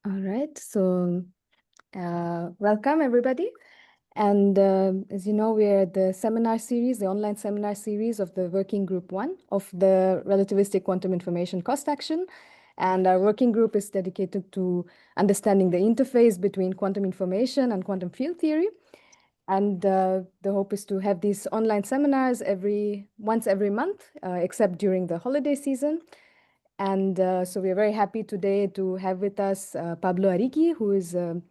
All right, so welcome everybody. And as you know, we're at the seminar series, the online seminar series of the Working Group 1 of the Relativistic Quantum Information Cost Action. And our working group is dedicated to understanding the interface between quantum information and quantum field theory. And the hope is to have these online seminars once every month, except during the holiday season. And so we're very happy today to have with us Pablo Arrighi, who is a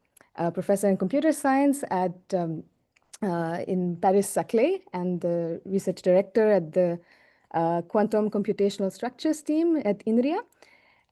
professor in computer science in Paris-Saclay and the research director at the Quantum Computational Structures team at INRIA.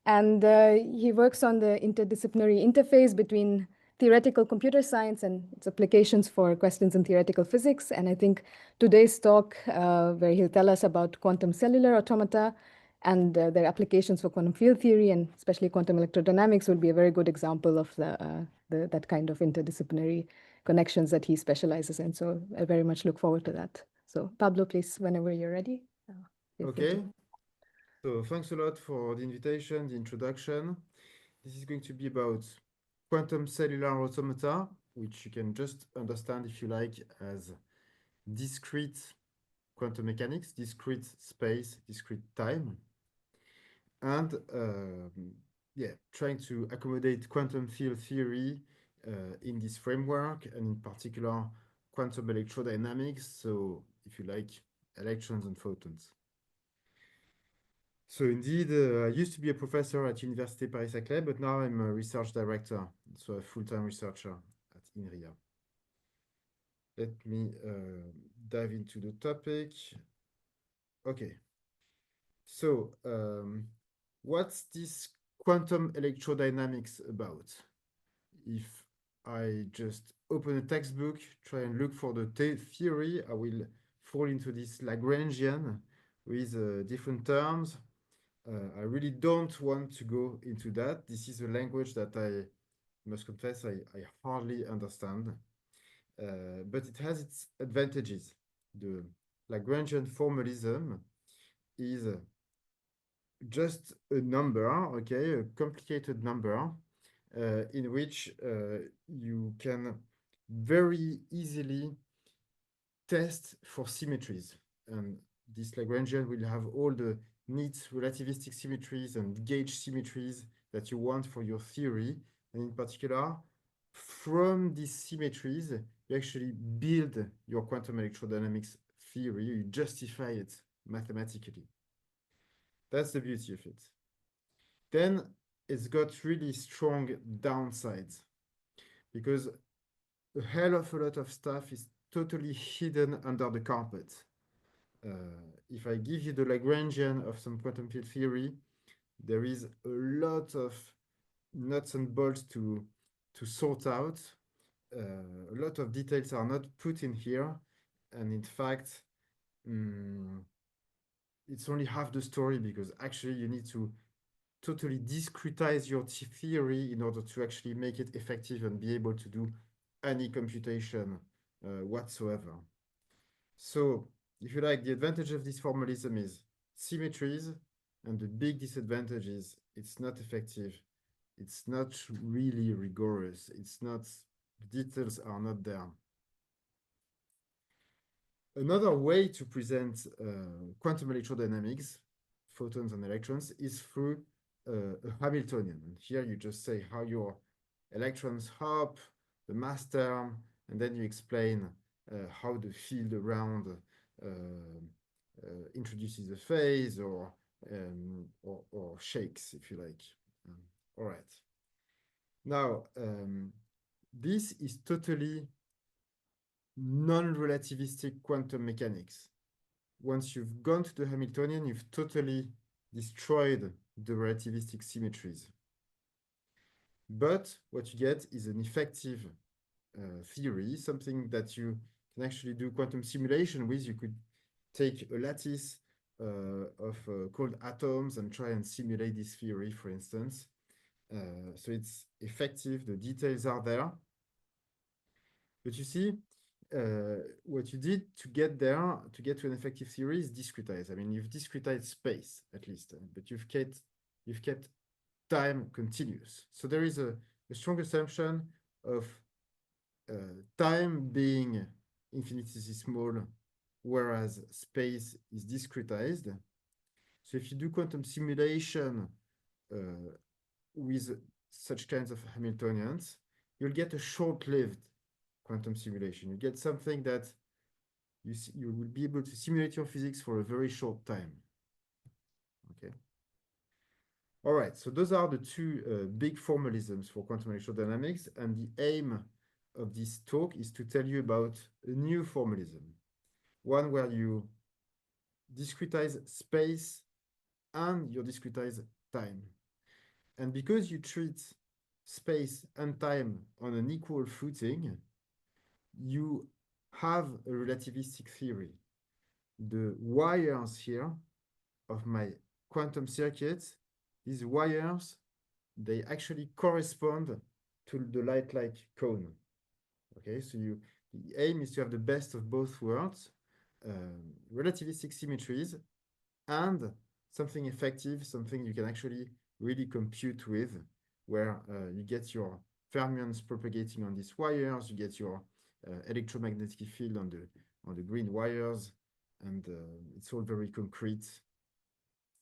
And he works on the interdisciplinary interface between theoretical computer science and its applications for questions in theoretical physics. And I think today's talk, where he'll tell us about quantum cellular automata and their applications for quantum field theory and especially quantum electrodynamics, will be a very good example of that kind of interdisciplinary connections that he specializes in. So I very much look forward to that. So Pablo, please, whenever you're ready. Feel free to. Okay, so thanks a lot for the invitation, the introduction. This is going to be about quantum cellular automata, which you can just understand, if you like, as discrete quantum mechanics, discrete space, discrete time. And yeah, trying to accommodate quantum field theory in this framework, and in particular, quantum electrodynamics. So, if you like, electrons and photons. So indeed, I used to be a professor at Université Paris-Saclay, but now I'm a research director, so a full-time researcher at INRIA. Let me dive into the topic. Okay. So what's this quantum electrodynamics about? If I just open a textbook, try and look for the theory, I will fall into this Lagrangian with different terms. I really don't want to go into that. This is a language that I must confess I hardly understand, but it has its advantages. The Lagrangian formalism is just a number, okay, a complicated number in which you can very easily test for symmetries. And this Lagrangian will have all the neat relativistic symmetries and gauge symmetries that you want for your theory. And in particular, from these symmetries, you actually build your quantum electrodynamics theory, you justify it mathematically. That's the beauty of it. Then it's got really strong downsides because a hell of a lot of stuff is totally hidden under the carpet. If I give you the Lagrangian of some quantum field theory, there is a lot of nuts and bolts to sort out. A lot of details are not put in here. And in fact, it's only half the story because actually you need to totally discretize your theory in order to actually make it effective and be able to do any computation whatsoever. So, if you like, the advantage of this formalism is symmetries, and the big disadvantage is it's not effective. It's not really rigorous. It's not, the details are not there. Another way to present quantum electrodynamics, photons and electrons, is through a Hamiltonian. And here you just say how your electrons hop, the mass term, and then you explain how the field around introduces a phase or shakes, if you like. All right. Now, this is totally non-relativistic quantum mechanics. Once you've gone to the Hamiltonian, you've totally destroyed the relativistic symmetries. But what you get is an effective theory, something that you can actually do quantum simulation with. You could take a lattice of cold atoms and try and simulate this theory, for instance. So it's effective, the details are there. But you see, what you did to get there, to get to an effective theory, is discretize. I mean, you've discretized space, at least, but you've kept time continuous. So there is a strong assumption of time being infinitesimally small, whereas space is discretized. So if you do quantum simulation with such kinds of Hamiltonians, you'll get a short-lived quantum simulation. You get something that you will be able to simulate your physics for a very short time. Okay. All right, so those are the two big formalisms for quantum electrodynamics, and the aim of this talk is to tell you about a new formalism, one where you discretize space and you discretize time. And because you treat space and time on an equal footing, you have a relativistic theory. The wires here of my quantum circuits, these wires, they actually correspond to the light-like cone. Okay, so the aim is to have the best of both worlds, relativistic symmetries, and something effective, something you can actually really compute with, where you get your fermions propagating on these wires, you get your electromagnetic field on the green wires, and it's all very concrete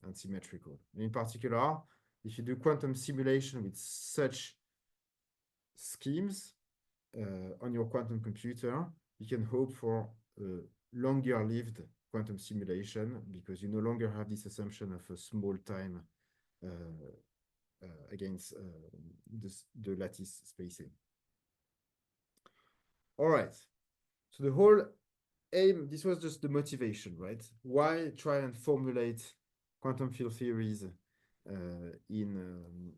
and symmetrical. And in particular, if you do quantum simulation with such schemes on your quantum computer, you can hope for a longer-lived quantum simulation because you no longer have this assumption of a small time against the lattice spacing. All right. So the whole aim, this was just the motivation, right? Why try and formulate quantum field theories in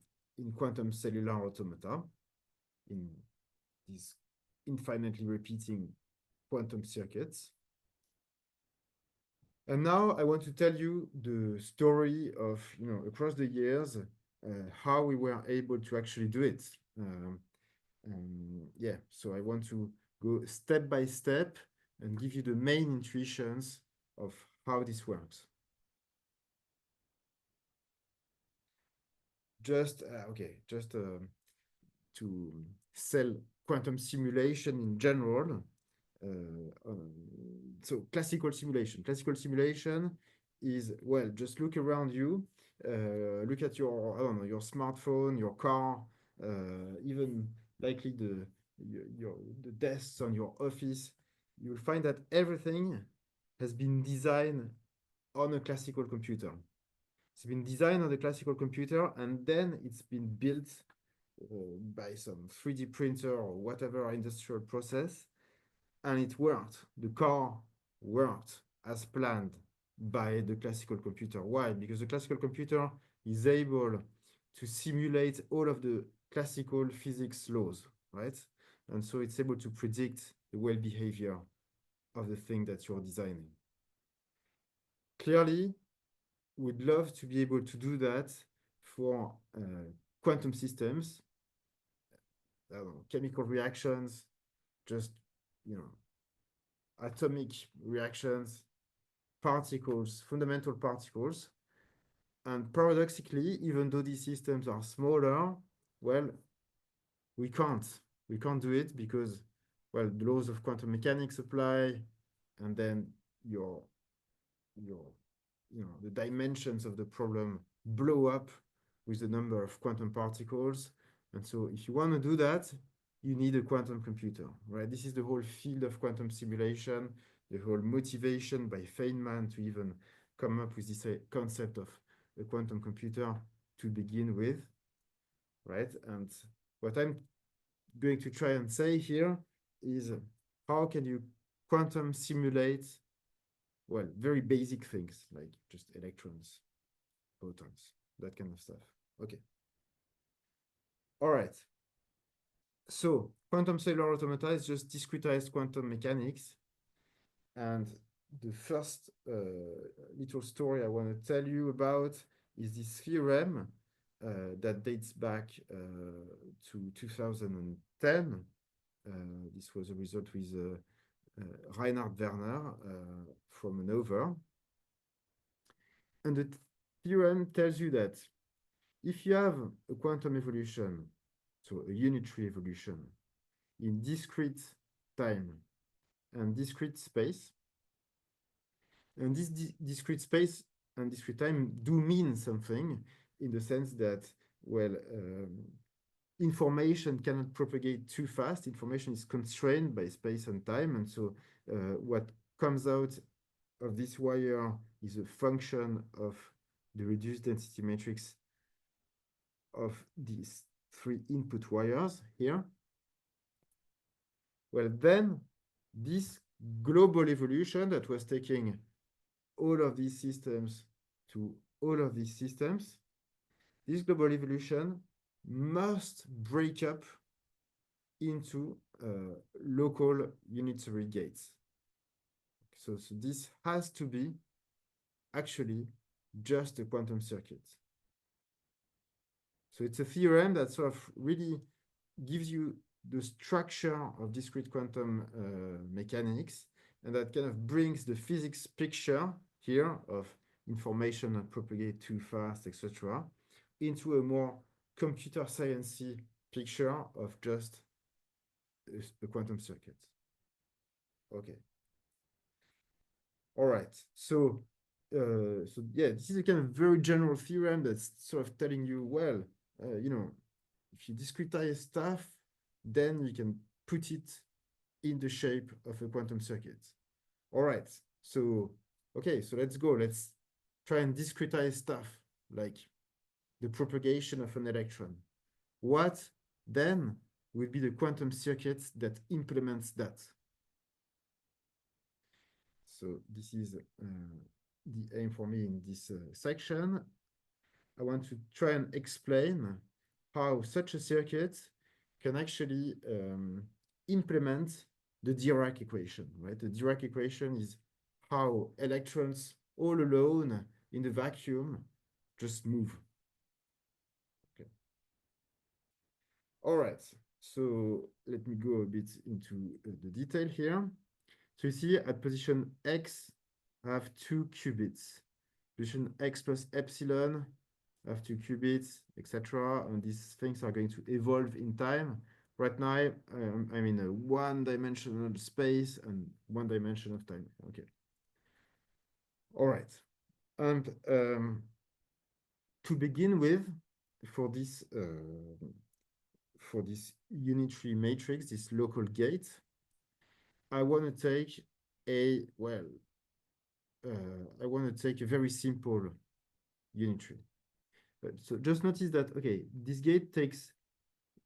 quantum cellular automata, in these infinitely repeating quantum circuits? And now I want to tell you the story of, across the years, how we were able to actually do it. Yeah, so I want to go step by step and give you the main intuitions of how this works. Just to sell quantum simulation in general. So classical simulation is, well, just look around you, look at your, I don't know, your smartphone, your car, even likely the desks on your office. You'll find that everything has been designed on a classical computer. It's been designed on the classical computer, and then it's been built by some 3D printer or whatever industrial process, and it worked. The car worked as planned by the classical computer. Why? Because the classical computer is able to simulate all of the classical physics laws, right? And so it's able to predict the well behavior of the thing that you're designing. Clearly, we'd love to be able to do that for quantum systems, chemical reactions, just, atomic reactions, particles, fundamental particles. And paradoxically, even though these systems are smaller, well, we can't do it because, well, the laws of quantum mechanics apply, and then the dimensions of the problem blow up with the number of quantum particles. And so if you want to do that, you need a quantum computer, right? This is the whole field of quantum simulation, the whole motivation by Feynman to even come up with this concept of a quantum computer to begin with, right? And what I'm going to try and say here is how can you quantum simulate, well, very basic things like just electrons, photons, that kind of stuff. Okay. All right. So quantum cellular automata is just discretized quantum mechanics. And the first little story I want to tell you about is this theorem that dates back to 2010. This was a result with Reinhard Werner from Hannover. And the theorem tells you that if you have a quantum evolution, so a unitary evolution in discrete time and discrete space, and this discrete space and discrete time do mean something in the sense that, well, information cannot propagate too fast. Information is constrained by space and time. And so what comes out of this wire is a function of the reduced density matrix of these three input wires here. Well, then this global evolution that was taking all of these systems to all of these systems, this global evolution must break up into local unitary gates. So this has to be actually just a quantum circuit. So it's a theorem that sort of really gives you the structure of discrete quantum mechanics, and that kind of brings the physics picture here of information not propagate too fast, etc., into a more computer sciencey picture of just a quantum circuit. Okay. All right. So yeah, this is a kind of very general theorem that's sort of telling you, well, you know, if you discretize stuff, then you can put it in the shape of a quantum circuit. All right. So, okay, so let's go. Let's try and discretize stuff like the propagation of an electron. What then will be the quantum circuit that implements that? So this is the aim for me in this section. I want to try and explain how such a circuit can actually implement the Dirac equation, right? The Dirac equation is how electrons all alone in the vacuum just move. Okay. All right, so let me go a bit into the detail here. So you see at position X, I have 2 qubits. Position X plus epsilon, I have 2 qubits, etc. And these things are going to evolve in time. Right now, I'm in a one-dimensional space and one dimension of time. Okay. All right. And to begin with, for this unitary matrix, this local gate, I want to take a, well, I want to take a very simple unitary. So just notice that, okay, this gate takes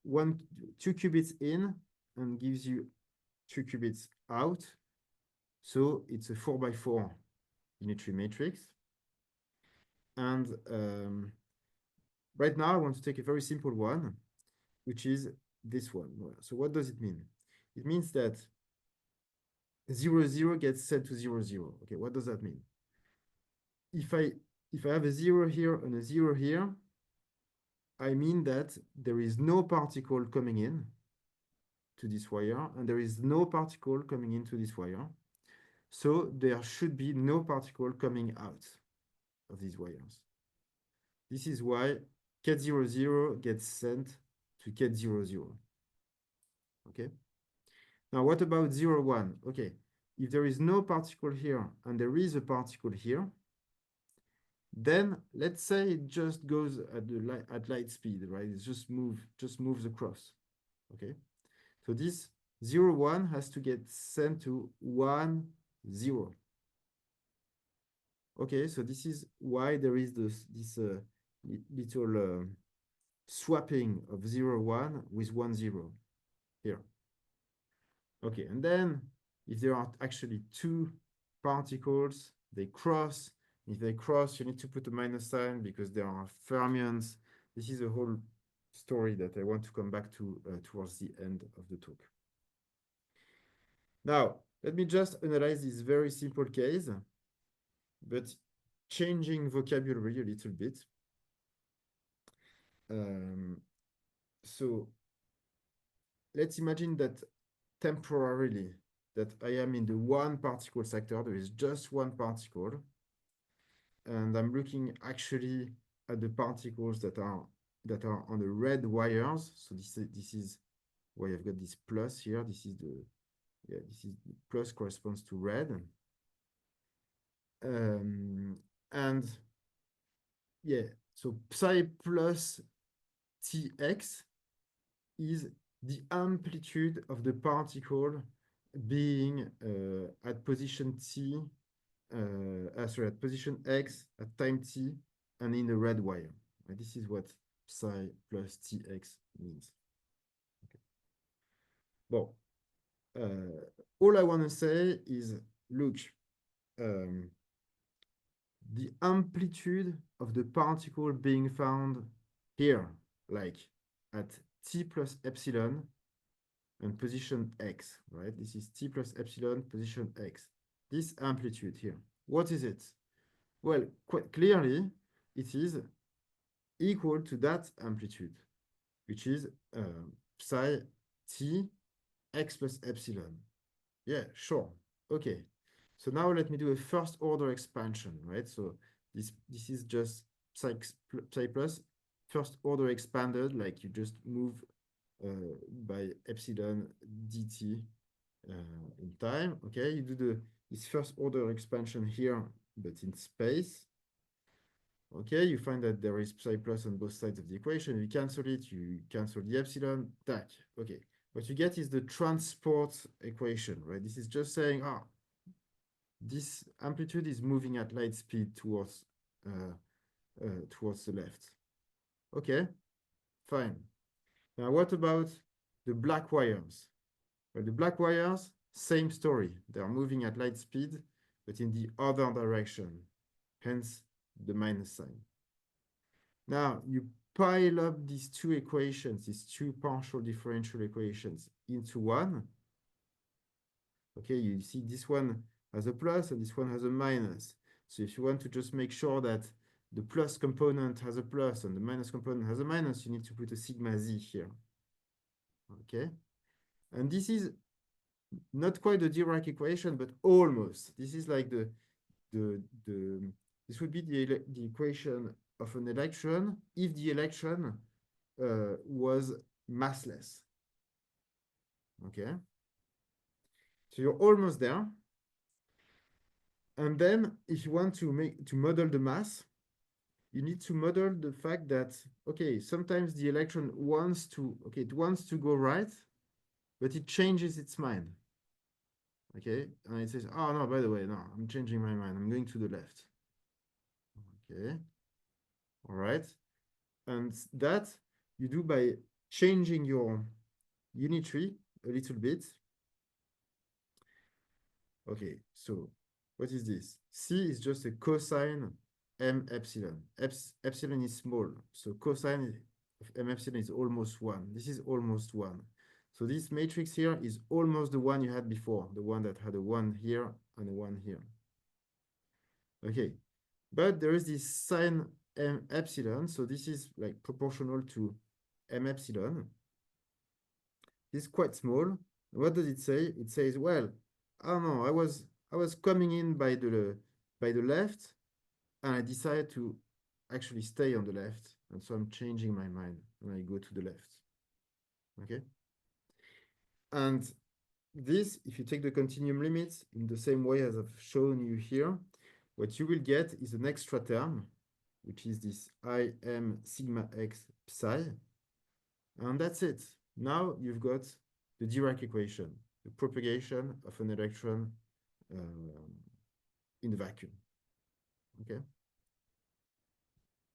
2 qubits in and gives you 2 qubits out. So it's a 4x4 unitary matrix. And right now I want to take a very simple one, which is this one. So what does it mean? It means that 0, 0 gets sent to 0, 0. Okay, what does that mean? If I have a 0 here and a 0 here, I mean that there is no particle coming in to this wire, and there is no particle coming into this wire. So there should be no particle coming out of these wires. This is why ket00 gets sent to ket00. Okay. Now, what about 0, 1? Okay. If there is no particle here and there is a particle here, then let's say it just goes at light speed, right? It just moves across. Okay. So this 0, 1 has to get sent to 1, 0. Okay, so this is why there is this little swapping of 0, 1 with 1, 0 here. Okay, and then if there are actually 2 particles, they cross. If they cross, you need to put a minus sign because there are fermions. This is a whole story that I want to come back to towards the end of the talk. Now, let me just analyze this very simple case, but changing vocabulary a little bit. So let's imagine that temporarily that I am in the one particle sector. There is just one particle. And I'm looking actually at the particles that are that are on the red wires. So this is why I've got this plus here. This is the plus corresponds to red. And yeah, so psi plus Tx is the amplitude of the particle being at position T, at position X at time T and in the red wire. And this is what psi plus Tx means. Okay. Well, all I want to say is, look, the amplitude of the particle being found here, like at T plus epsilon and position X, right? This is T plus epsilon, position X. This amplitude here, what is it? Well, quite clearly, it is equal to that amplitude, which is psi T X plus epsilon. Yeah, sure. Okay. So now let me do a first order expansion, right? So this is just psi plus first order expanded, like you just move by epsilon dt in time. Okay, you do this first order expansion here, but in space. Okay, you find that there is psi plus on both sides of the equation. You cancel it, you cancel the epsilon, tac. Okay, what you get is the transport equation, right? This is just saying, this amplitude is moving at light speed towards the left. Okay, fine. Now, what about the black wires? Well, the black wires, same story. They are moving at light speed, but in the other direction, hence the minus sign. Now, you pile up these two equations, these two partial differential equations into one. Okay, you see this one has a plus and this one has a minus. So if you want to just make sure that the plus component has a plus and the minus component has a minus, you need to put a sigma z here. Okay, and this is not quite the Dirac equation, but almost. This is like this would be the equation of an electron if the electron was massless. Okay, so you're almost there. And then if you want to model the mass, you need to model the fact that, okay, sometimes the electron wants to go right, but it changes its mind. Okay, and it says, oh no, by the way, no, I'm changing my mind. I'm going to the left. Okay, all right. And that you do by changing your unitary a little bit. Okay, so what is this? C is just a cosine m epsilon. Epsilon is small, so cosine of m epsilon is almost 1. This is almost 1. So this matrix here is almost the one you had before, the one that had a 1 here and a 1 here. Okay, but there is this sine m epsilon, so this is like proportional to m epsilon. This is quite small. What does it say? It says, well, oh no, I was coming in by the left, and I decided to actually stay on the left, and so I'm changing my mind when I go to the left. Okay, and this, if you take the continuum limits in the same way as I've shown you here, what you will get is an extra term, which is this im sigma x psi, and that's it. Now you've got the Dirac equation, the propagation of an electron in the vacuum. Okay.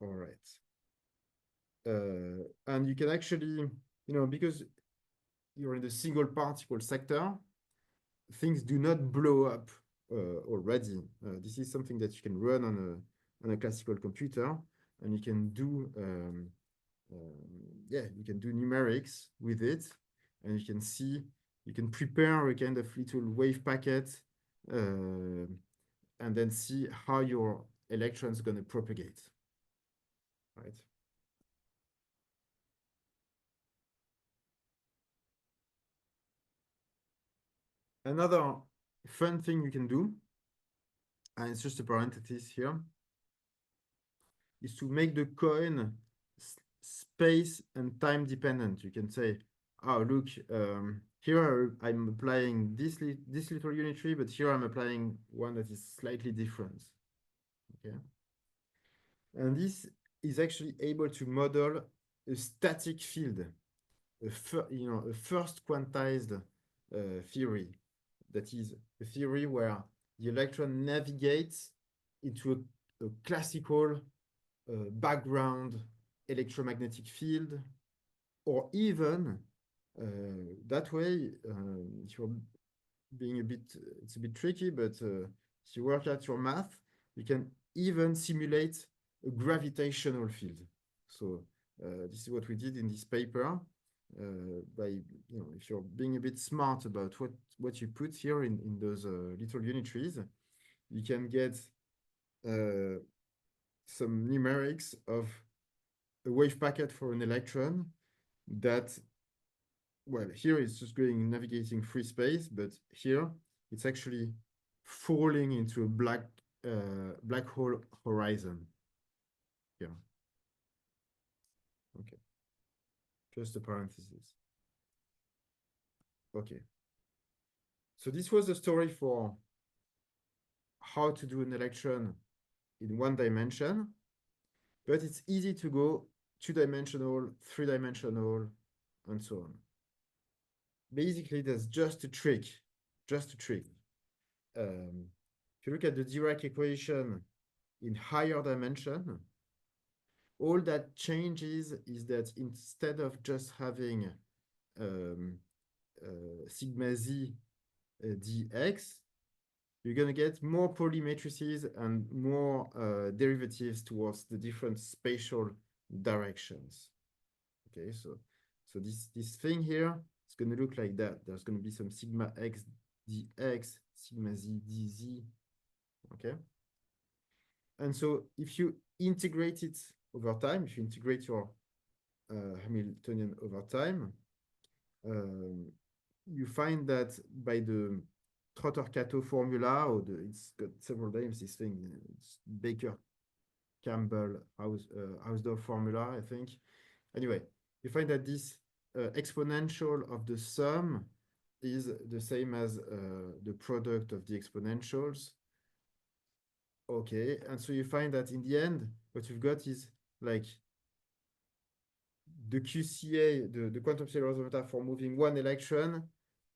All right. And you can actually, because you're in the single particle sector, things do not blow up already. This is something that you can run on a classical computer, and you can do you can do numerics with it, and you can prepare a kind of little wave packet and then see how your electron is going to propagate, right? Another fun thing you can do, and it's just a parenthesis here, is to make the coin space and time dependent. You can say, oh, look, here I'm applying this little unitary, but here I'm applying one that is slightly different. Okay. And this is actually able to model a static field, a first quantized theory. That is a theory where the electron navigates into a classical background electromagnetic field, or even that way, if you're being it's a bit tricky, but if you work out your math, you can even simulate a gravitational field. So this is what we did in this paper. If you're being a bit smart about what you put here in those little unitaries, you can get some numerics of a wave packet for an electron that, well, here it's just going navigating free space, but here it's actually falling into a black hole horizon. Yeah. Okay. Just a parenthesis. Okay. So this was the story for how to do an electron in one dimension, but it's easy to go two-dimensional, three-dimensional, and so on. Basically, there's just a trick, if you look at the Dirac equation in higher dimension, all that changes is that instead of just having sigma z dx, you're going to get more Pauli matrices and more derivatives towards the different spatial directions. Okay, so this thing here is going to look like that. There's going to be some sigma x dx, sigma z dz. Okay. And so if you integrate it over time, if you integrate your Hamiltonian over time, you find that by the Trotter-Kato formula, or it's got several names, this thing, it's Baker-Campbell-Hausdorff formula, I think. Anyway, you find that this exponential of the sum is the same as the product of the exponentials. Okay, and so you find that in the end, what you've got is like the QCA, the quantum cellular automata for moving one electron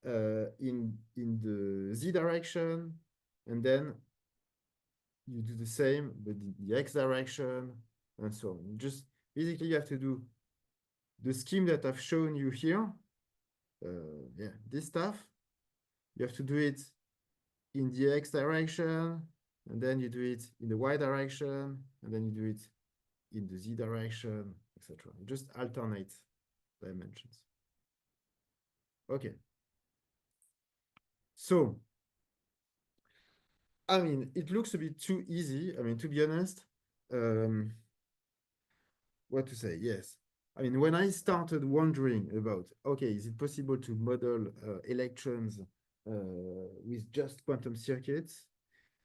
in the z direction, and then you do the same but in the x direction, and so on. Just basically you have to do the scheme that I've shown you here. Yeah, this stuff. You have to do it in the x direction, and then you do it in the y direction, and then you do it in the z direction, etc. Just alternate dimensions. Okay. So, I mean, it looks a bit too easy. I mean, to be honest, what to say? Yes. I mean, when I started wondering about, okay, is it possible to model electrons with just quantum circuits?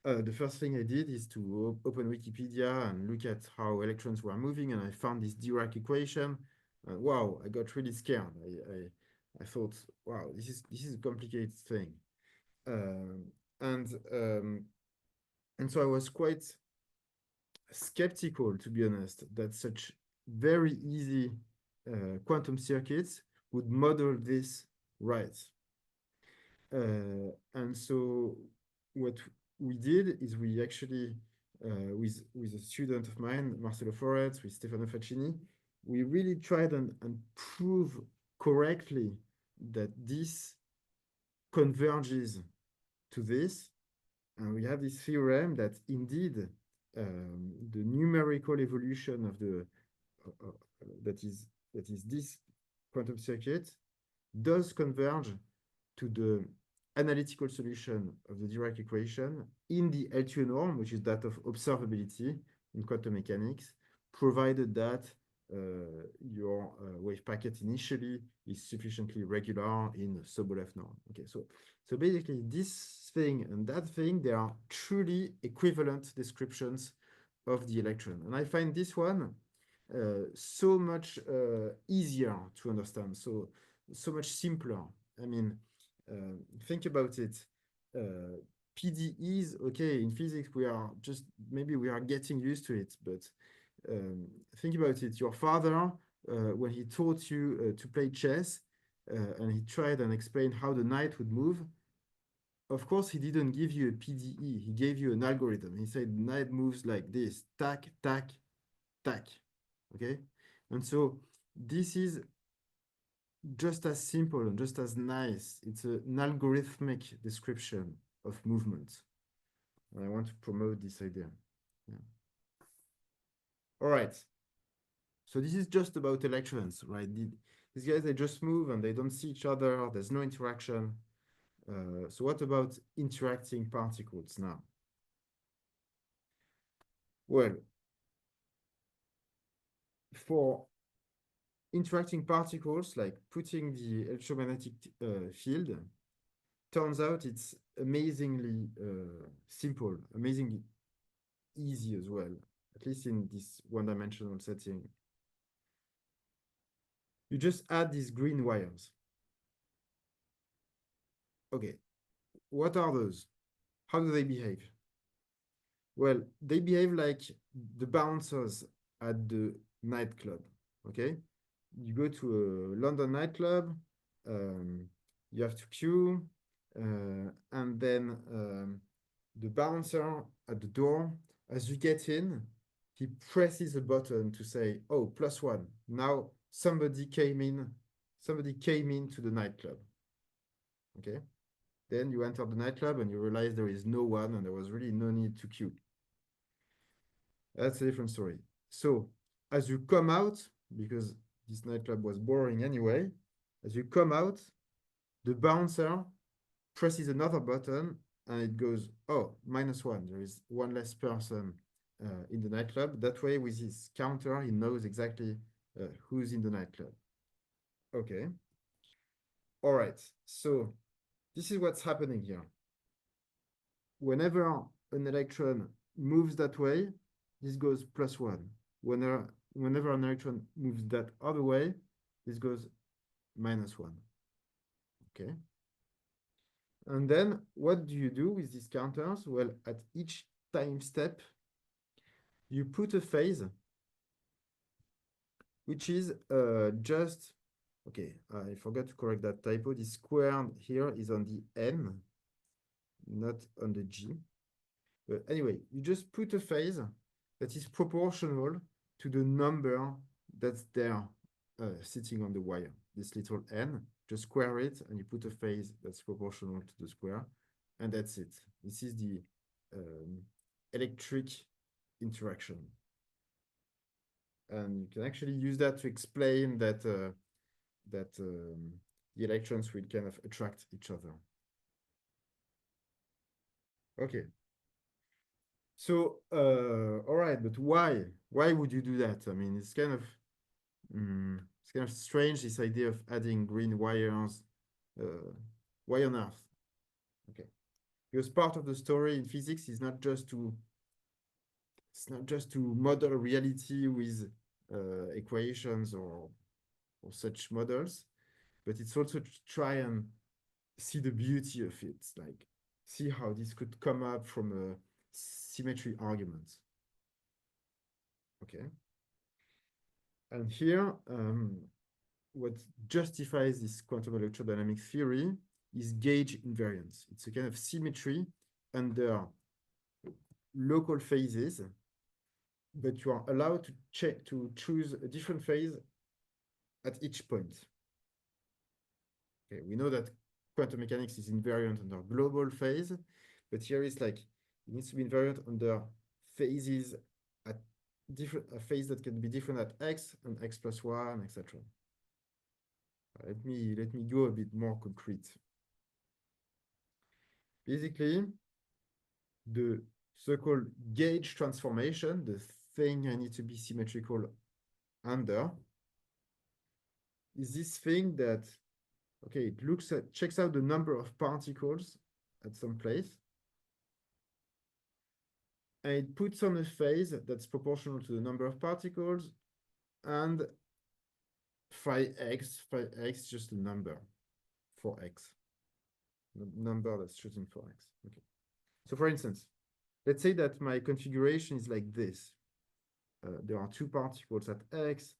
The first thing I did is to open Wikipedia and look at how electrons were moving, and I found this Dirac equation. Wow, I got really scared. I thought, wow, this is a complicated thing, and so I was quite skeptical, to be honest, that such very easy quantum circuits would model this right. And so what we did is we actually, with a student of mine, Marcelo Forez, with Stefano Faccini, we really tried and prove correctly that this converges to this. And we have this theorem that indeed the numerical evolution of the that is this quantum circuit does converge to the analytical solution of the Dirac equation in the L2 norm, which is that of observability in quantum mechanics, provided that your wave packet initially is sufficiently regular in Sobolev norm. Okay, so basically this thing and that thing, they are truly equivalent descriptions of the electron. And I find this one so much easier to understand, so much simpler. I mean, think about it. PDEs, okay, in physics we are just maybe we are getting used to it, but think about it. Your father, when he taught you to play chess, and he tried and explained how the knight would move, of course, he didn't give you a PDE. He gave you an algorithm. He said knight moves like this, tack, tack, tack. Okay? And so this is just as simple and just as nice. It's an algorithmic description of movement. And I want to promote this idea. Yeah. All right. So this is just about electrons, right? These guys, they just move and they don't see each other. There's no interaction. So what about interacting particles now? Well, for interacting particles, like putting the electromagnetic field, turns out it's amazingly simple, amazingly easy as well, at least in this one-dimensional setting. You just add these green wires. Okay, what are those? How do they behave? Well, they behave like the bouncers at the nightclub, okay? You go to a London nightclub, you have to queue, and then the bouncer at the door, as you get in, he presses a button to say, oh, +1. Now somebody came into the nightclub, okay? Then you enter the nightclub and you realize there is no one and there was really no need to queue. That's a different story. So as you come out, because this nightclub was boring anyway, as you come out, the bouncer presses another button and it goes, oh, -1. There is one less person in the nightclub. That way, with his counter, he knows exactly who's in the nightclub. Okay. All right. So this is what's happening here. Whenever an electron moves that way, this goes +1. Whenever an electron moves that other way, this goes -1. Okay. And then what do you do with these counters? Well, at each time step, you put a phase, which is just, okay, I forgot to correct that typo. The squared here is on the N, not on the G. But anyway, you just put a phase that is proportional to the number that's there sitting on the wire, this little n, just square it, and you put a phase that's proportional to the square, and that's it. This is the electric interaction. And you can actually use that to explain that, the electrons will kind of attract each other. Okay. So, all right, but why? Why would you do that? I mean, it's kind of strange, this idea of adding green wires. Why on earth? Okay, because part of the story in physics is not just to model reality with equations or such models, but it's also to try and see the beauty of it, like see how this could come up from a symmetry argument. Okay. And here, what justifies this quantum electrodynamic theory is gauge invariance. It's a kind of symmetry under local phases, but you are allowed to choose a different phase at each point. Okay, we know that quantum mechanics is invariant under global phase, but here it's like it needs to be invariant under phases at a phase that can be different at x and x+1, etc. Let me go a bit more concrete. Basically, the so-called gauge transformation, the thing I need to be symmetrical under, is this thing that, okay, it checks out the number of particles at some place, and it puts on a phase that's proportional to the number of particles and phi x just a number for x. Number that's chosen for x. Okay. So for instance, let's say that my configuration is like this. There are two particles at x,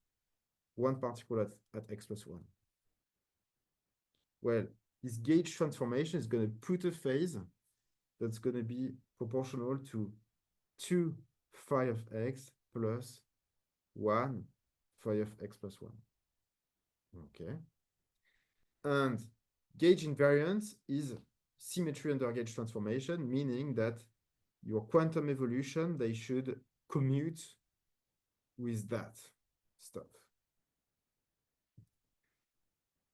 one particle at x plus 1. Well, this gauge transformation is going to put a phase that's going to be proportional to 2 phi of x plus 1 phi of x plus 1. Okay. And gauge invariance is symmetry under gauge transformation, meaning that your quantum evolution, they should commute with that stuff.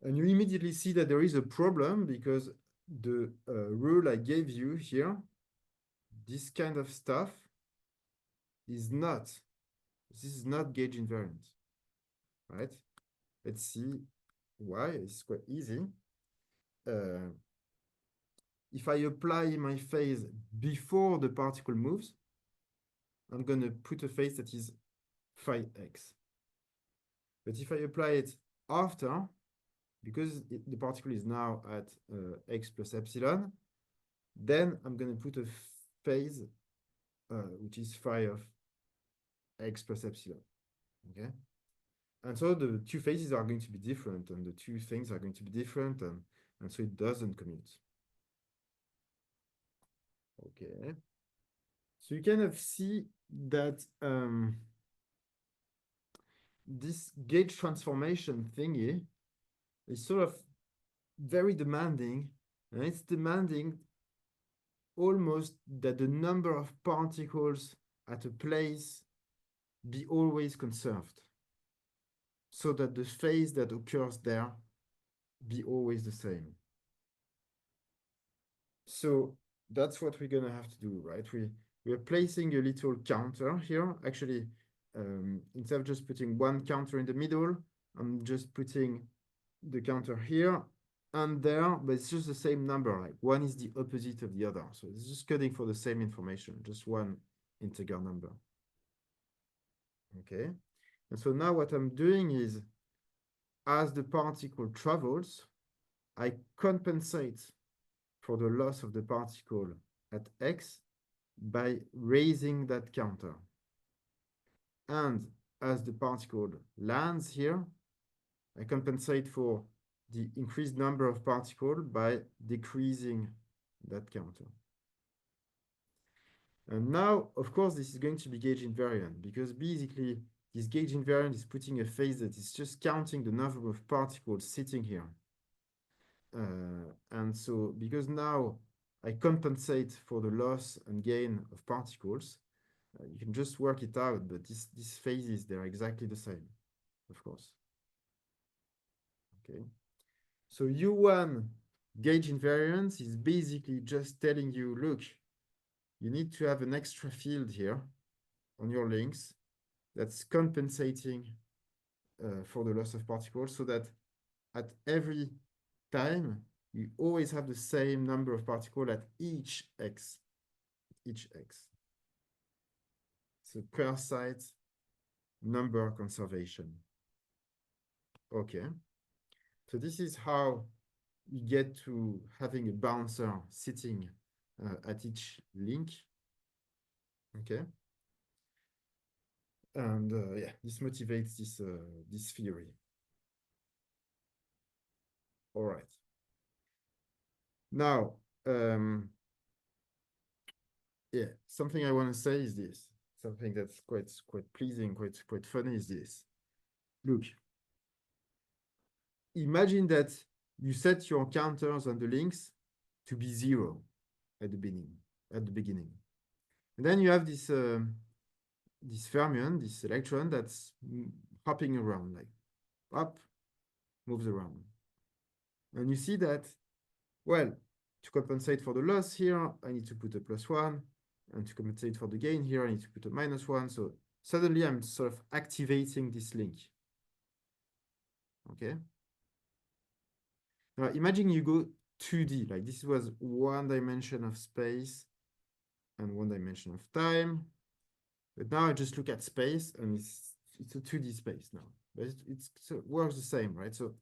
And you immediately see that there is a problem because the rule I gave you here, this kind of stuff is not, this is not gauge invariant, right? Let's see why. It's quite easy. If I apply my phase before the particle moves, I'm going to put a phase that is phi x. But if I apply it after, because the particle is now at x plus epsilon, then I'm going to put a phase which is phi of x plus epsilon. Okay? And so the two phases are going to be different, and the two things are going to be different, and so it doesn't commute. Okay. So you kind of see that this gauge transformation thingy is sort of very demanding, and it's demanding almost that the number of particles at a place be always conserved, so that the phase that occurs there be always the same. So that's what we're going to have to do, right? We're placing a little counter here. Actually, instead of just putting one counter in the middle, I'm just putting the counter here and there, but it's just the same number. Like one is the opposite of the other. So it's just coding for the same information, just one integer number. Okay. And so now what I'm doing is, as the particle travels, I compensate for the loss of the particle at x by raising that counter. And as the particle lands here, I compensate for the increased number of particles by decreasing that counter. And now, of course, this is going to be gauge invariant, because basically this gauge invariant is putting a phase that is just counting the number of particles sitting here. And so because now I compensate for the loss and gain of particles, you can just work it out, but these phases, they're exactly the same, of course. Okay. So U1 gauge invariance is basically just telling you, look, you need to have an extra field here on your links that's compensating for the loss of particles, so that at every time, you always have the same number of particles at each x. So per site number conservation. Okay. So this is how you get to having a bouncer sitting at each link. Okay. And yeah, this motivates this theory. All right. Now, yeah, something I want to say is this. Something that's quite pleasing, quite funny is this. Look, imagine that you set your counters on the links to be 0 at the beginning. And then you have this this fermion, this electron that's hopping around, like up, moves around. And you see that, well, to compensate for the loss here, I need to put a +1, and to compensate for the gain here, I need to put a -1. So suddenly I'm sort of activating this link. Okay. Now imagine you go 2D, like this was one dimension of space and one dimension of time. But now I just look at space, and it's a 2D space now, but it works the same, right? So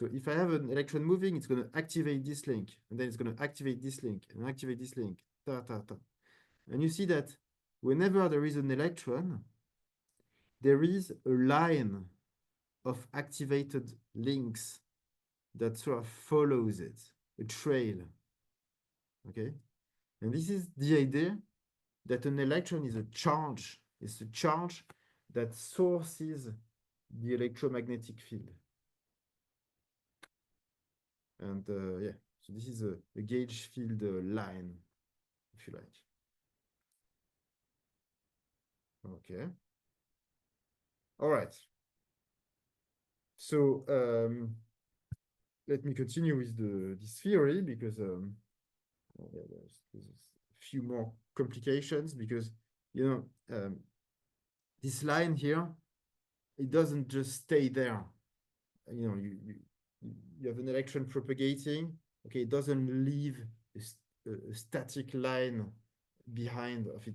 if I have an electron moving, it's going to activate this link, and then it's going to activate this link, and activate this link, And you see that whenever there is an electron, there is a line of activated links that sort of follows it, a trail, okay? And this is the idea that an electron is a charge. It's a charge that sources the electromagnetic field. And yeah, so this is a gauge field line, if you like. Okay. All right. So let me continue with this theory because yeah, there's a few more complications because, you know, this line here, it doesn't just stay there. You know, you have an electron propagating. Okay, it doesn't leave a static line behind of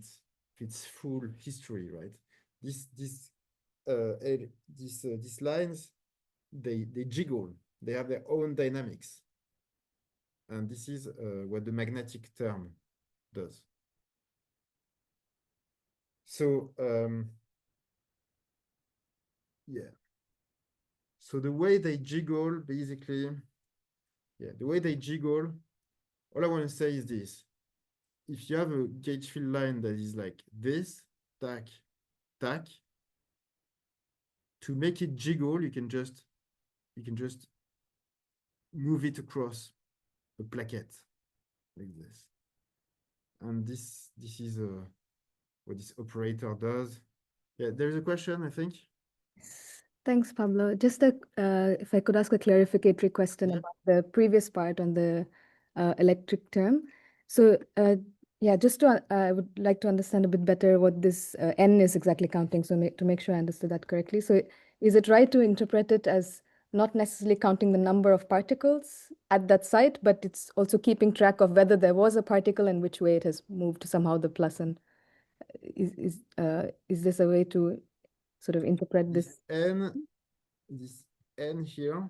its full history, right? These lines, they jiggle. They have their own dynamics, and this is what the magnetic term does. So yeah. So the way they jiggle, basically, yeah, the way they jiggle, all I want to say is this. If you have a gauge field line that is like this, tack, tack, to make it jiggle, you can just move it across a plaquette like this. And this is what this operator does. Yeah, there's a question, I think. Thanks, Pablo. Just if I could ask a clarificatory question Yeah. about the previous part on the electric term. So yeah, just to I would like to understand a bit better what this n is exactly counting. So to make sure I understood that correctly. So is it right to interpret it as not necessarily counting the number of particles at that site, but it's also keeping track of whether there was a particle and which way it has moved somehow the plus n? Is this a way to sort of interpret this? This n here.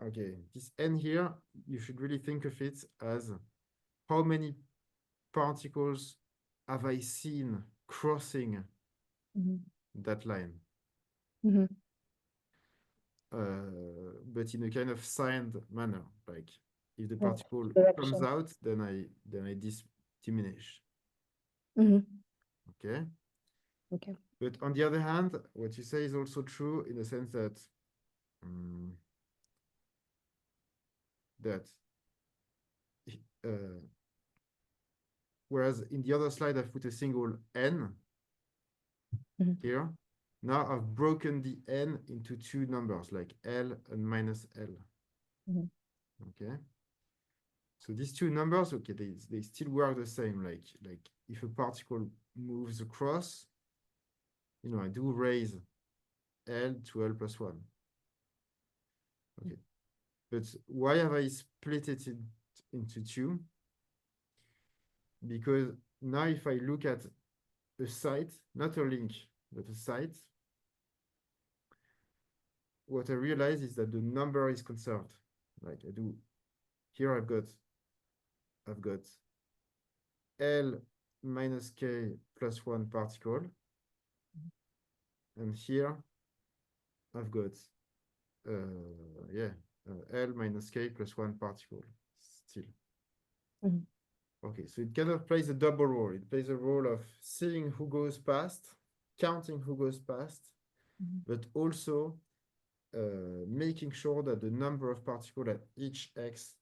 Okay, this n here, you should really think of it as how many particles have I seen crossing that line? But in a kind of signed manner, like if the particle comes out, then I diminish. Okay. Okay. But on the other hand, what you say is also true in the sense that whereas in the other slide I've put a single n here. Now I've broken the n into two numbers, like L and minus L. Okay. So these two numbers, okay, they still work the same. Like if a particle moves across, you know, I do raise L to L plus 1. Okay. But why have I split it into two? Because now if I look at a site, not a link, but a site, what I realize is that the number is conserved. Like I do, here I've got L minus K plus 1 particle. And here I've got, L minus K plus 1 particle still. Okay, so it kind of plays a double role. It plays a role of seeing who goes past, counting who goes past, but also making sure that the number of particles at each x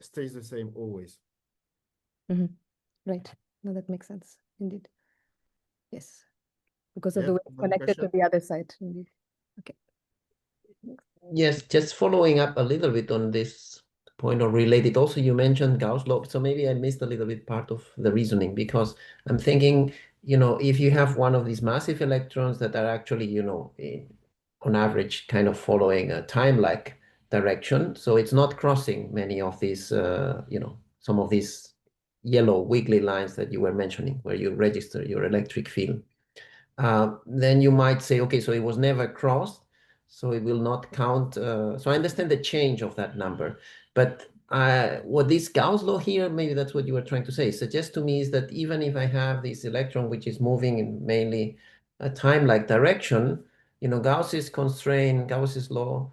stays the same always. Right. No, that makes sense. Indeed. Yes. Because of Yeah, the way it's connected to the other side. Indeed. Okay. Yes, just following up a little bit on this point or related. Also, you mentioned Gauss law, so maybe I missed a little bit part of the reasoning because I'm thinking, you know, if you have one of these massive electrons that are actually, you know, on average kind of following a time-like direction, so it's not crossing many of these, you know, some of these yellow wiggly lines that you were mentioning where you register your electric field. then you might say, okay, so it was never crossed, so it will not count. So I understand the change of that number, but what this Gauss law here, maybe that's what you were trying to say, suggests to me is that even if I have this electron which is moving in mainly a time-like direction, Gauss's constraint, Gauss's law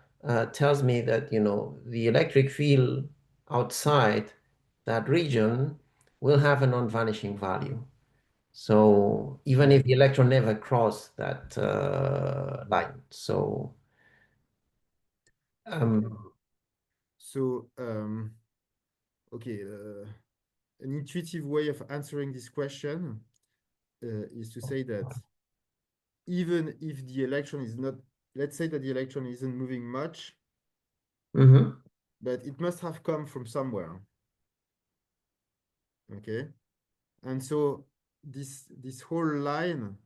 tells me that, the electric field outside that region will have a non-vanishing value. So even if the electron never crossed that line, so So okay, an intuitive way of answering this question is to say that even if the electron is not, let's say that the electron isn't moving much, but it must have come from somewhere. Okay, and so this whole line,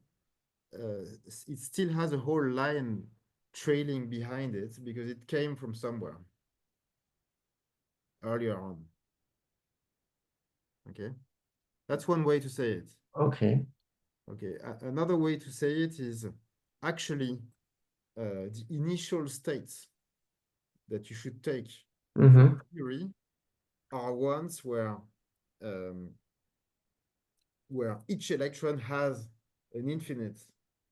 it still has a whole line trailing behind it because it came from somewhere earlier on. Okay, that's one way to say it. Okay. Okay, another way to say it is actually the initial states that you should take in theory are ones where each electron has an infinite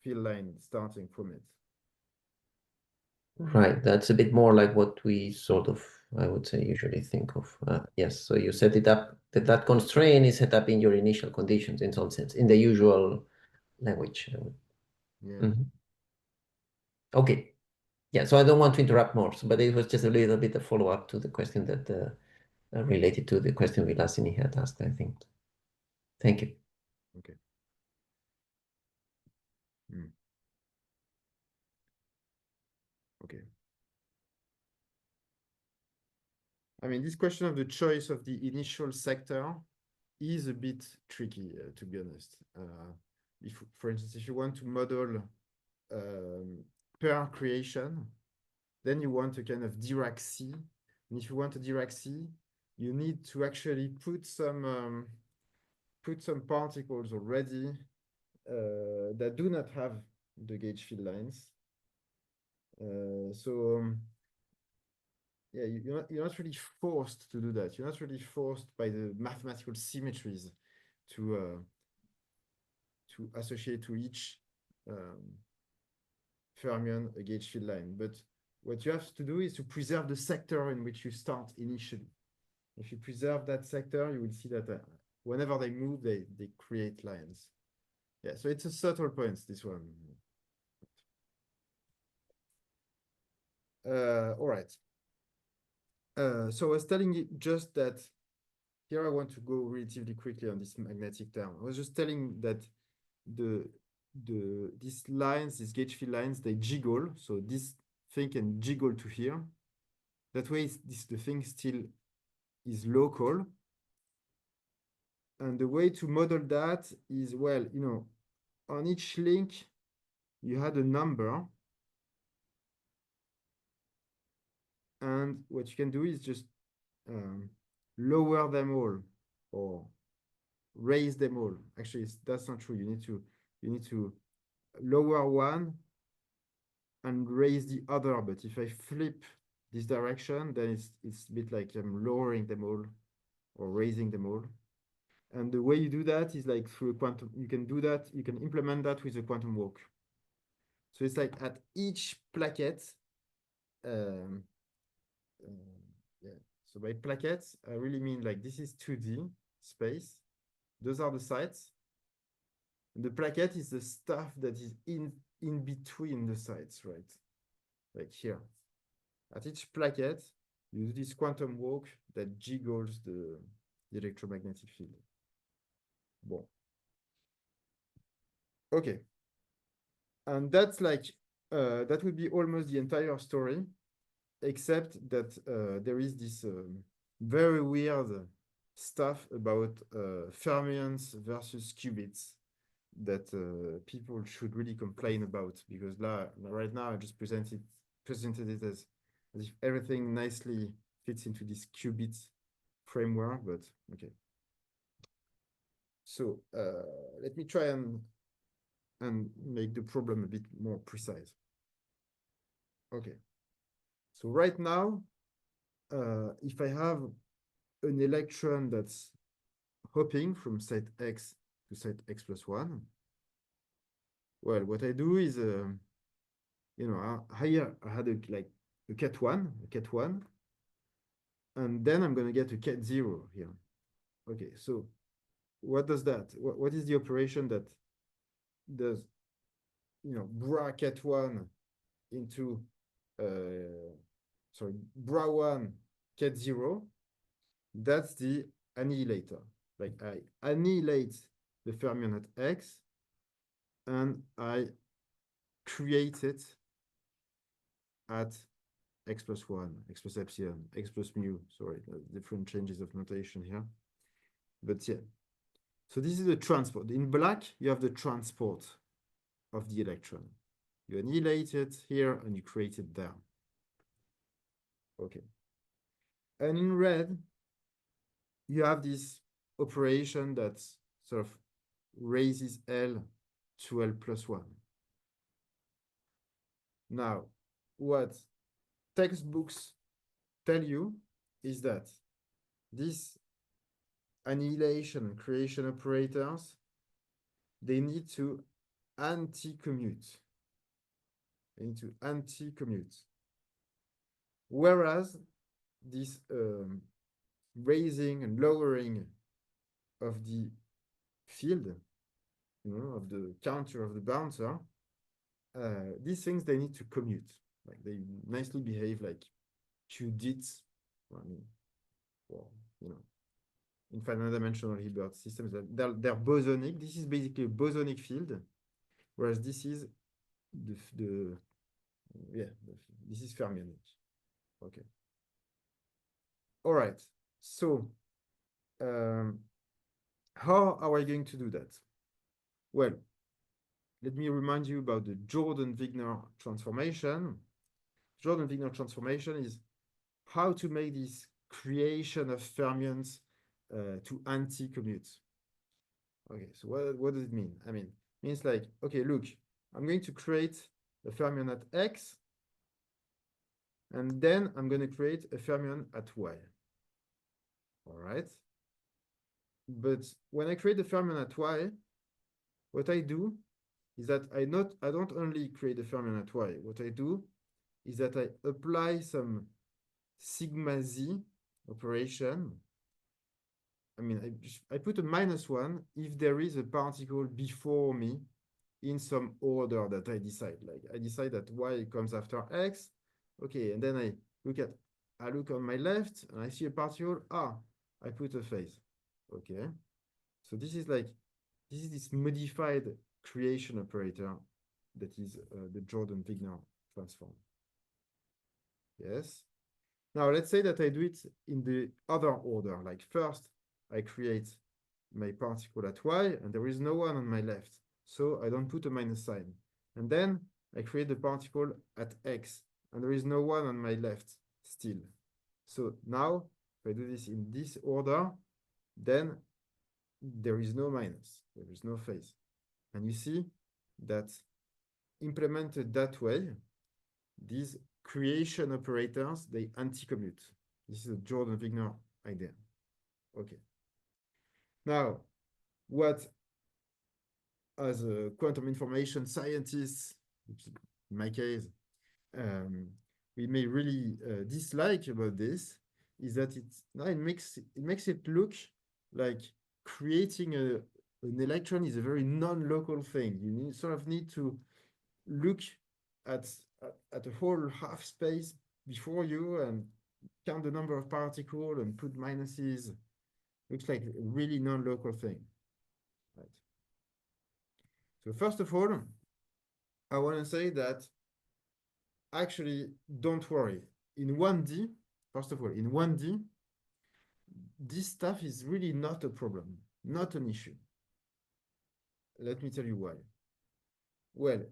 field line starting from it. Right, that's a bit more like what we sort of, I would say, usually think of. Yes, so you set it up, that constraint is set up in your initial conditions in some sense, in the usual language. Yeah. Okay. Yeah, so I don't want to interrupt more, but it was just a little bit of follow-up to the question that related to the question Vilasini had asked, I think. Thank you. Okay. Okay. I mean, this question of the choice of the initial sector is a bit tricky, to be honest. If, for instance, if you want to model pair creation, then you want a kind of Dirac C. And if you want a Dirac C, you need to actually put some particles already that do not have the gauge field lines. Yeah, you're not really forced to do that. You're not really forced by the mathematical symmetries to associate to each fermion a gauge field line. But what you have to do is to preserve the sector in which you start initially. If you preserve that sector, you will see that whenever they move, they create lines. Yeah, so it's a subtle point, this one. All right. So I was telling you just that here I want to go relatively quickly on this magnetic term. I was just telling that these lines, these gauge field lines, they jiggle. So this thing can jiggle to here. That way, the thing still is local. And the way to model that is, well, on each link, you had a number. And what you can do is just lower them all or raise them all. Actually, that's not true. You need to lower one and raise the other. But if I flip this direction, then it's a bit like I'm lowering them all or raising them all. And the way you do that is like through a quantum. You can do that. You can implement that with a quantum walk. So it's like at each plaquette. Yeah. So by plaquettes, I really mean like this is 2D space. Those are the sites. And the plaquette is the stuff that is in between the sites, right? Like here. At each plaquette, you do this quantum walk that jiggles the electromagnetic field. Bon. Okay. And that's like, that would be almost the entire story, except that there is this very weird stuff about fermions versus qubits that people should really complain about, because right now I just presented it as if everything nicely fits into this qubit framework, but okay. So let me try and and make the problem a bit more precise. Okay. So right now, if I have an electron that's hopping from state X to state X plus 1, well, what I do is, here I had a ket 1, and then I'm going to get a ket 0 here. Okay, so what does that? What is the operation that does, bra ket 1 into, bra 1 ket 0? That's the annihilator. Like I annihilate the fermion at X, and I create it at X plus 1, X plus epsilon, X plus mu. Sorry, different changes of notation here. But yeah. So this is the transport. In black, you have the transport of the electron. You annihilate it here and you create it there. Okay. And in red, you have this operation that sort of raises L to L plus 1. Now, what textbooks tell you is that these annihilation and creation operators, they need to anti-commute. They need to anti-commute. Whereas this raising and lowering of the field, of the counter of the bouncer, these things, they need to commute. Like they nicely behave like qubits. In finite-dimensional Hilbert systems, they're bosonic. This is basically a bosonic field, whereas this is this is fermionic. Okay. All right. So, how are we going to do that? Well, let me remind you about the Jordan-Wigner transformation. Jordan-Wigner transformation is how to make this creation of fermions to anti-commute. Okay, so what does it mean? I mean, it means like, okay, look, I'm going to create a fermion at X, and then I'm going to create a fermion at Y. All right. But when I create a fermion at Y, what I do is that I don't only create a fermion at Y. What I do is that I apply some sigma z operation. I mean, I put a -1 if there is a particle before me in some order that I decide. Like I decide that Y comes after X. Okay, and then I look on my left and I see a particle. I put a phase. Okay. So this is this modified creation operator that is the Jordan-Wigner transform. Yes. Now let's say that I do it in the other order. Like first, I create my particle at Y, and there is no one on my left. So I don't put a minus sign. And then I create the particle at X, and there is no one on my left still. So now, if I do this in this order, then there is no minus, there is no phase. And you see that implemented that way, these creation operators, they anti-commute. This is a Jordan-Wigner idea. Okay. Now, what as a quantum information scientists, which in my case, we may really dislike about this is that it makes it look like creating an electron is a very non-local thing. You sort of need to look at a whole half space before you and count the number of particles and put minuses. Looks like a really non-local thing. Right. So first of all, I want to say that actually, don't worry. In 1D, first of all, in 1D, this stuff is really not a problem, not an issue. Let me tell you why. Well,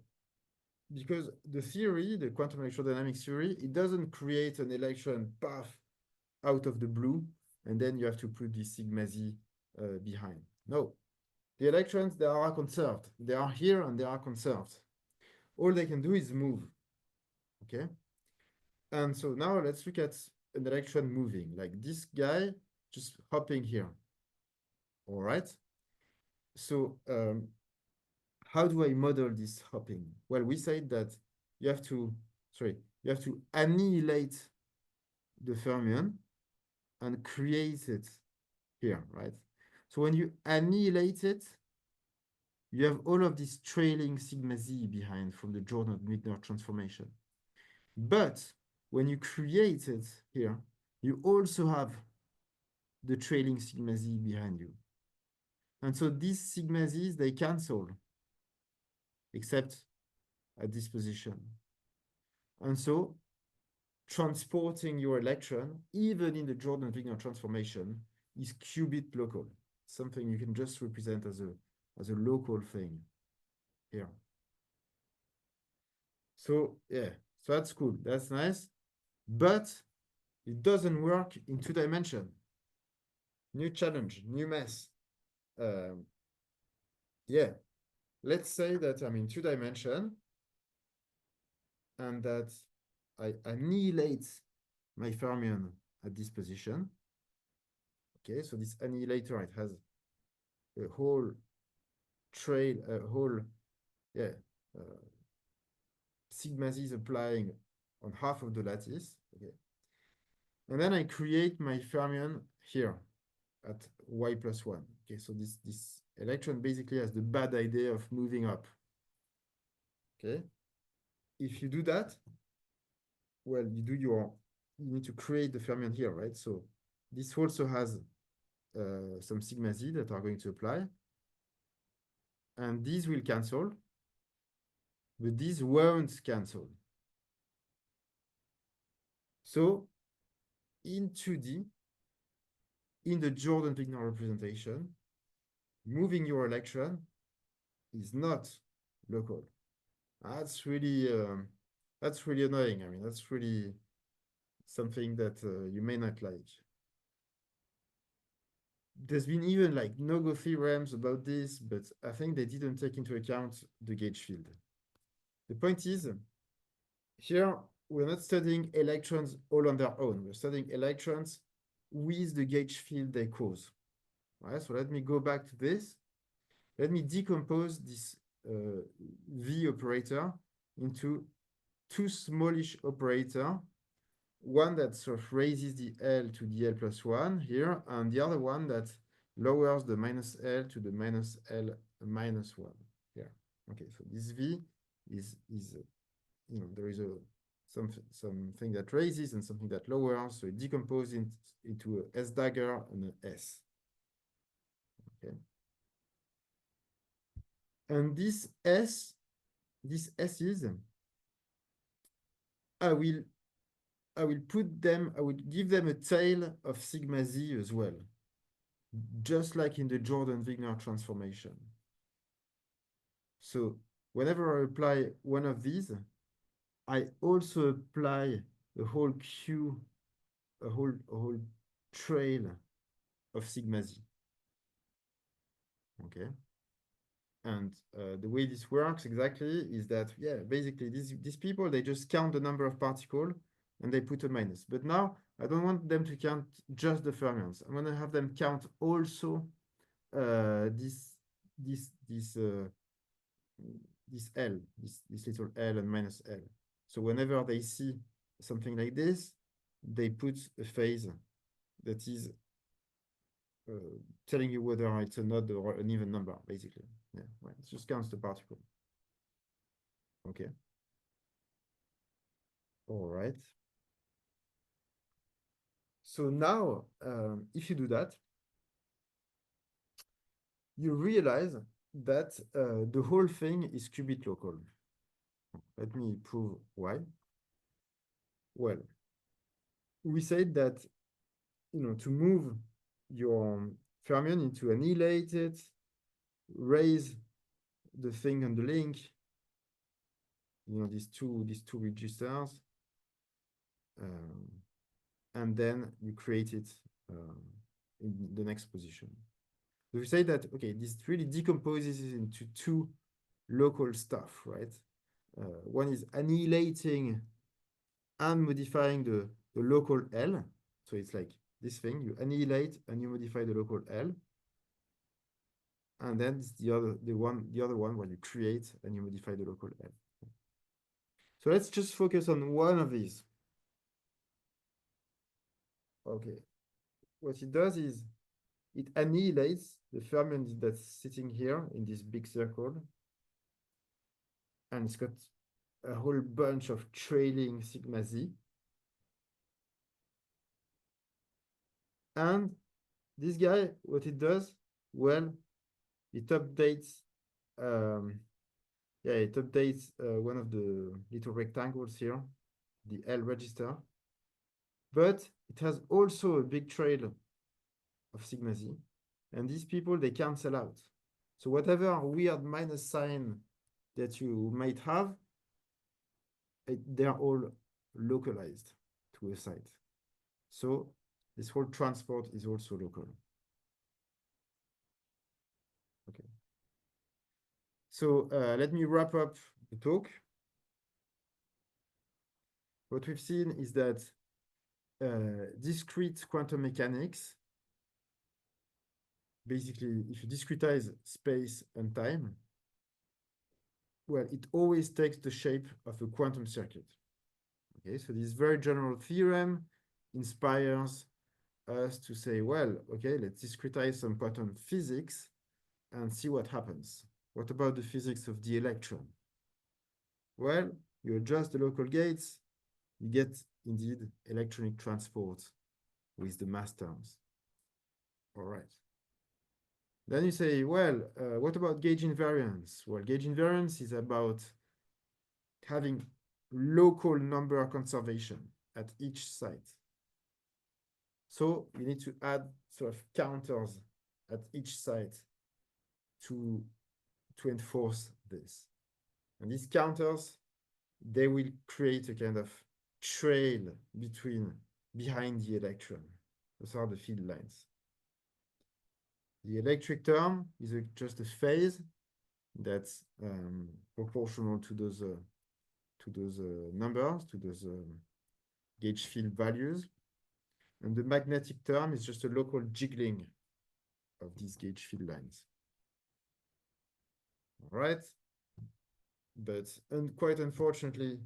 because the theory, the quantum electrodynamics theory, it doesn't create an electron path out of the blue, and then you have to put this sigma z behind. No. The electrons, they are conserved. They are here and they are conserved. All they can do is move, okay? And so now let's look at an electron moving, like this guy just hopping here, all right? So how do I model this hopping? Well, we said that you have to annihilate the fermion and create it here, right? So when you annihilate it, you have all of this trailing sigma z behind from the Jordan-Wigner transformation. But when you create it here, you also have the trailing sigma z behind you. And so these sigma z's, they cancel, except at this position. And so transporting your electron, even in the Jordan-Wigner transformation, is qubit local, something you can just represent as a local thing here. So yeah, so that's cool, that's nice, but it doesn't work in 2 dimensions. New challenge, new mess. Yeah, let's say that I'm in 2 dimensions and that I annihilate my fermion at this position. Okay, so this annihilator, it has a whole trail, a whole, yeah, sigma z is applying on half of the lattice. Okay, and then I create my fermion here at y+1. Okay, so this electron basically has the bad idea of moving up. Okay, if you do that, well, you need to create the fermion here, right? So this also has some sigma z that are going to apply, and these will cancel, but these won't cancel. So in 2D, in the Jordan-Wigner representation, moving your electron is not local. That's really annoying. I mean, that's really something that you may not like. There's been even like no-go theorems about this, but I think they didn't take into account the gauge field. The point is, here we're not studying electrons all on their own. We're studying electrons with the gauge field they cause. All right, so let me go back to this. Let me decompose this V operator into 2 smallish operator, one that sort of raises the L to the L+1 here, and the other one that lowers the minus L to the minus L minus 1 here. Okay, so this V is you know, there is something that raises and something that lowers, so it decomposes into a S dagger and an S. Okay. And this S's, I will give them a tail of sigma z as well, just like in the Jordan-Wigner transformation. So whenever I apply one of these, I also apply a whole trail of sigma z. Okay. And the way this works exactly is that, yeah, basically these people, they just count the number of particles and they put a minus. But now I don't want them to count just the fermions. I'm going to have them count also this L, this little L and minus L. So whenever they see something like this, they put a phase that is telling you whether it's an odd or an even number, basically. Yeah, right. It just counts the particle. Okay. All right. So now, if you do that, you realize that the whole thing is qubit local. Let me prove why. Well, we said that, you know, to move your fermion into annihilated, raise the thing on the link, you know, these two registers, and then you create it in the next position. we say that, okay, this really decomposes into two local stuff, right? One is annihilating and modifying the local L. So it's like this thing, you annihilate and you modify the local L. And then it's the other one where you create and you modify the local L. So let's just focus on one of these. Okay. What it does is it annihilates the fermion that's sitting here in this big circle. And it's got a whole bunch of trailing sigma z. And this guy, what it does, well, it updates, one of the little rectangles here, the L register. But it has also a big trail of sigma z. And these people, they cancel out. So whatever weird minus sign that you might have, they're all localized to a site. So this whole transport is also local. Okay. So let me wrap up the talk. What we've seen is that discrete quantum mechanics, basically, if you discretize space and time, well, it always takes the shape of a quantum circuit. Okay, so this very general theorem inspires us to say, well, okay, let's discretize some quantum physics and see what happens. What about the physics of the electron? Well, you adjust the local gates, you get indeed electronic transport with the mass terms. All right. Then you say, well, what about gauge invariance? Well, gauge invariance is about having local number conservation at each site. So you need to add sort of counters at each site to enforce this. And these counters, they will create a kind of trail behind the electron. Those are the field lines. The electric term is just a phase that's proportional to those numbers, to those gauge field values. And the magnetic term is just a local jiggling of these gauge field lines. All right. But quite unfortunately,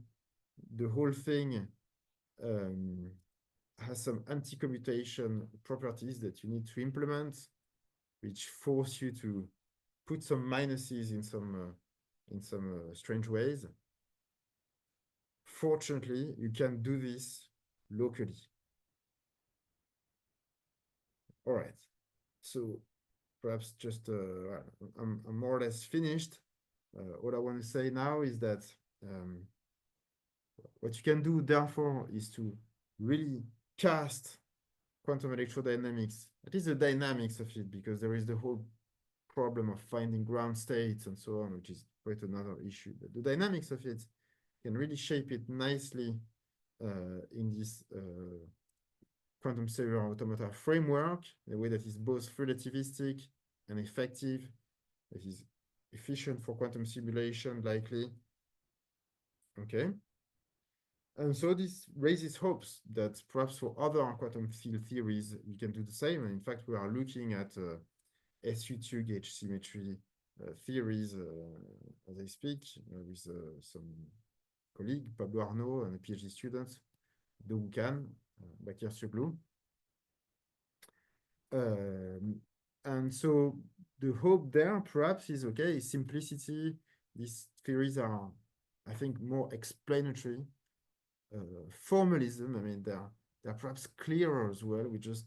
the whole thing has some anti-commutation properties that you need to implement, which force you to put some minuses in some strange ways. Fortunately, you can do this locally. All right. So perhaps just I'm more or less finished. All I want to say now is that what you can do, therefore, is to really cast quantum electrodynamics, at least the dynamics of it, because there is the whole problem of finding ground states and so on, which is quite another issue. But the dynamics of it can really shape it nicely in this quantum cellular automata framework, in a way that is both relativistic and effective, that is efficient for quantum simulation, likely. Okay. And so this raises hopes that perhaps for other quantum field theories, we can do the same. And in fact, we are looking at SU2 gauge symmetry theories as I speak with some colleague, Pablo Arrighi, and a PhD student, de Wukan, Bakir-Suglu. And so the hope there perhaps is, okay, simplicity. These theories are, I think, more explanatory. Formalism, I mean, they're perhaps clearer as well. We're just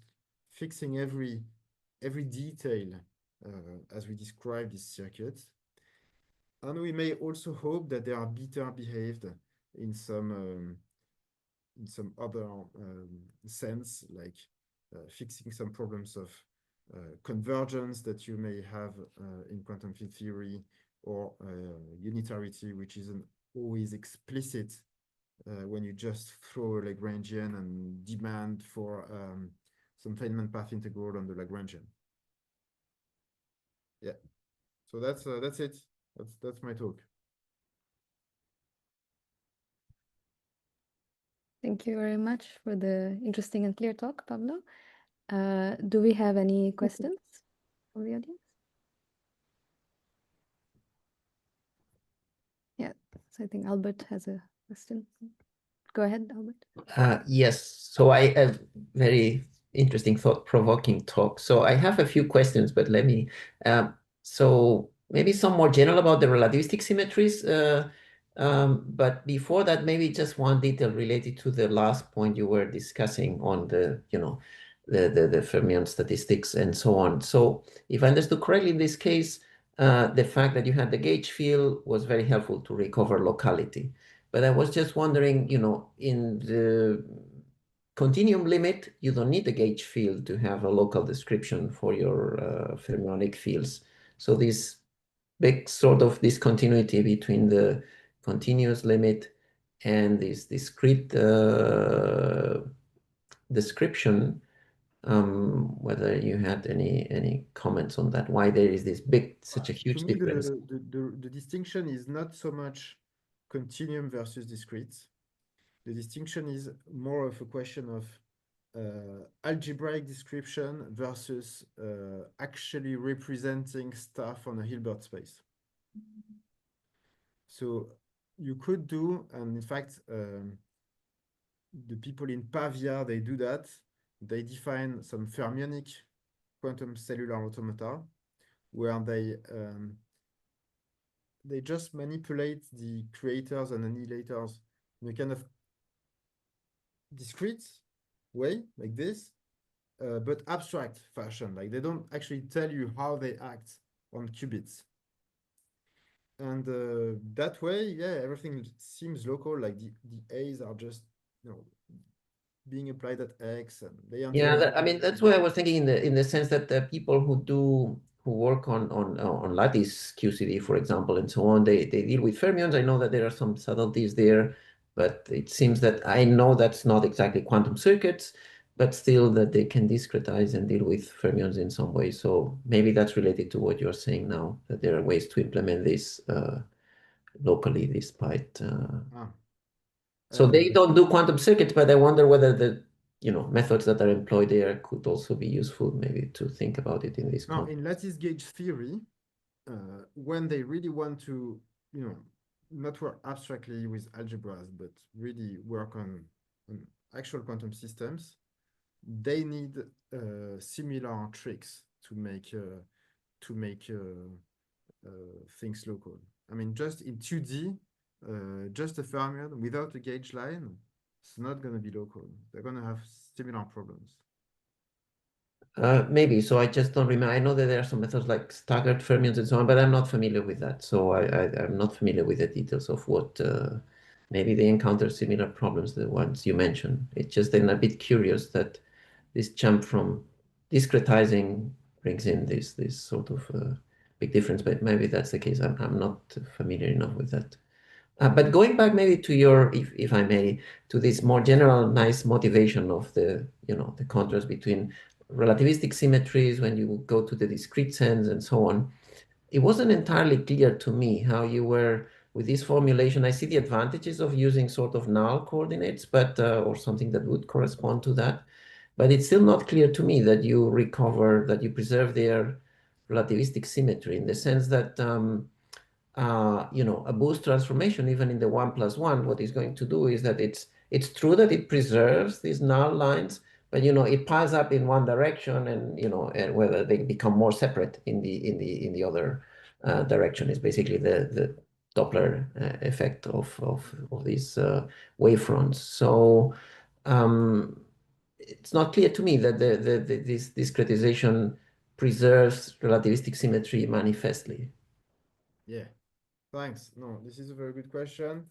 fixing every detail as we describe this circuit. And we may also hope that they are better behaved in some other sense, like fixing some problems of convergence that you may have in quantum field theory, or unitarity, which isn't always explicit when you just throw a Lagrangian and demand for some Feynman path integral on the Lagrangian. Yeah. So that's it. That's my talk. Thank you very much for the interesting and clear talk, Pablo. Do we have any questions from the audience? Yeah, so I think Albert has a question. Go ahead, Albert. Yes, so I have very interesting thought-provoking talk. So I have a few questions, but let me, so maybe some more general about the relativistic symmetries. But before that, maybe just one detail related to the last point you were discussing on the, the Fermion statistics and so on. So if I understood correctly, in this case, the fact that you had the gauge field was very helpful to recover locality. But I was just wondering, in the continuum limit, you don't need a gauge field to have a local description for your fermionic fields. So this big sort of discontinuity between the continuous limit and this discrete description, whether you had any comments on that, why there is this such a To huge me, difference. the distinction is not so much continuum versus discrete. The distinction is more of a question of algebraic description versus actually representing stuff on a Hilbert space. So you could do, and in fact, the people in Pavia, they do that. They define some fermionic quantum cellular automata where they just manipulate the creators and annihilators in a kind of discrete way, like this, but abstract fashion. Like they don't actually tell you how they act on qubits. And that way, yeah, everything seems local. Like the A's are just, being applied at X, and they Yeah, I mean that's why I was thinking in the sense that the people who work on lattice QCD, for example, and so on, they deal with fermions. I know that there are some subtleties there, but it seems that I know that's not exactly quantum circuits, but still that they can discretize and deal with fermions in some way. So maybe that's related to what you're saying now, that there are ways to implement this locally despite. So they don't do quantum circuits, but I wonder whether the methods that are employed there could also be useful, maybe to think about it in this Now, context. in lattice gauge theory, when they really want to, not work abstractly with algebras, but really work on actual quantum systems, they need similar tricks to make things local. I mean, just in 2D, just a fermion without a gauge line, it's not going to be local. They're going to have similar problems. Maybe. So I just don't remember. I know that there are some methods like staggered fermions and so on, but I'm not familiar with that. So I'm not familiar with the details of what maybe they encounter similar problems, the ones you mentioned. It's just I'm a bit curious that this jump from discretizing brings in this sort of big difference, but maybe that's the case. I'm not familiar enough with that. But going back maybe to your, if I may, to this more general nice motivation of the contrast between relativistic symmetries when you go to the discrete sense and so on, it wasn't entirely clear to me how you were with this formulation. I see the advantages of using sort of null coordinates, but or something that would correspond to that. But it's still not clear to me that you preserve their relativistic symmetry in the sense that a boost transformation, even in the 1+1, what it's going to do is that it's true that it preserves these null lines, but it piles up in one direction, and whether they become more separate in the other direction is basically the Doppler effect of these wavefronts. So it's not clear to me that this discretization preserves relativistic symmetry manifestly. Yeah, thanks. No, this is a very good question.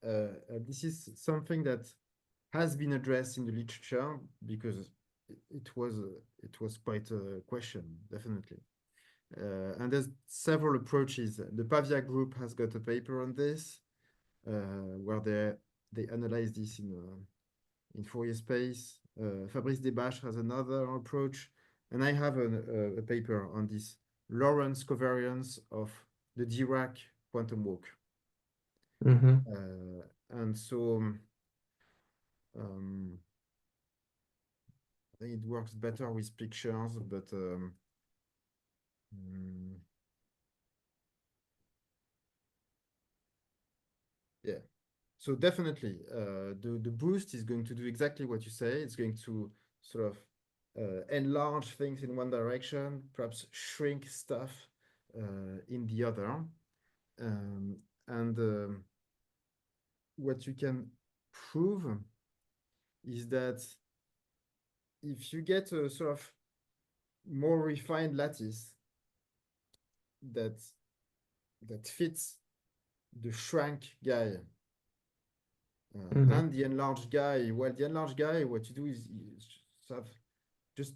This is something that has been addressed in the literature because it was quite a question, definitely. And there's several approaches. The Pavia group has got a paper on this, where they analyze this in Fourier space. Fabrice Desbaches has another approach, and I have a paper on this Lorentz covariance of the Dirac quantum walk. And so I think it works better with pictures, but yeah. So definitely, the boost is going to do exactly what you say. It's going to sort of enlarge things in one direction, perhaps shrink stuff in the other. And what you can prove is that if you get a sort of more refined lattice that fits the shrank guy than the enlarged guy, well, the enlarged guy, what you do is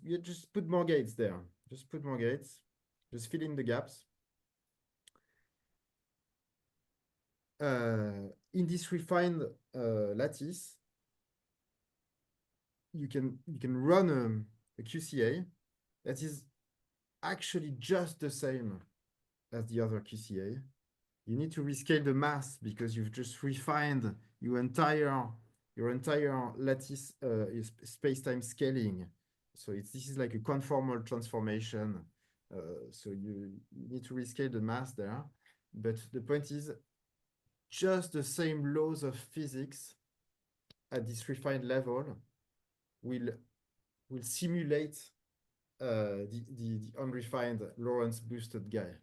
you just put more gates there. Just put more gates. Just fill in the gaps. In this refined lattice, you can run a QCA that is actually just the same as the other QCA. You need to rescale the mass because you've just refined your entire lattice space-time scaling. So this is like a conformal transformation. So you need to rescale the mass there. But the point is, just the same laws of physics at this refined level will simulate the unrefined Lorentz boosted guy.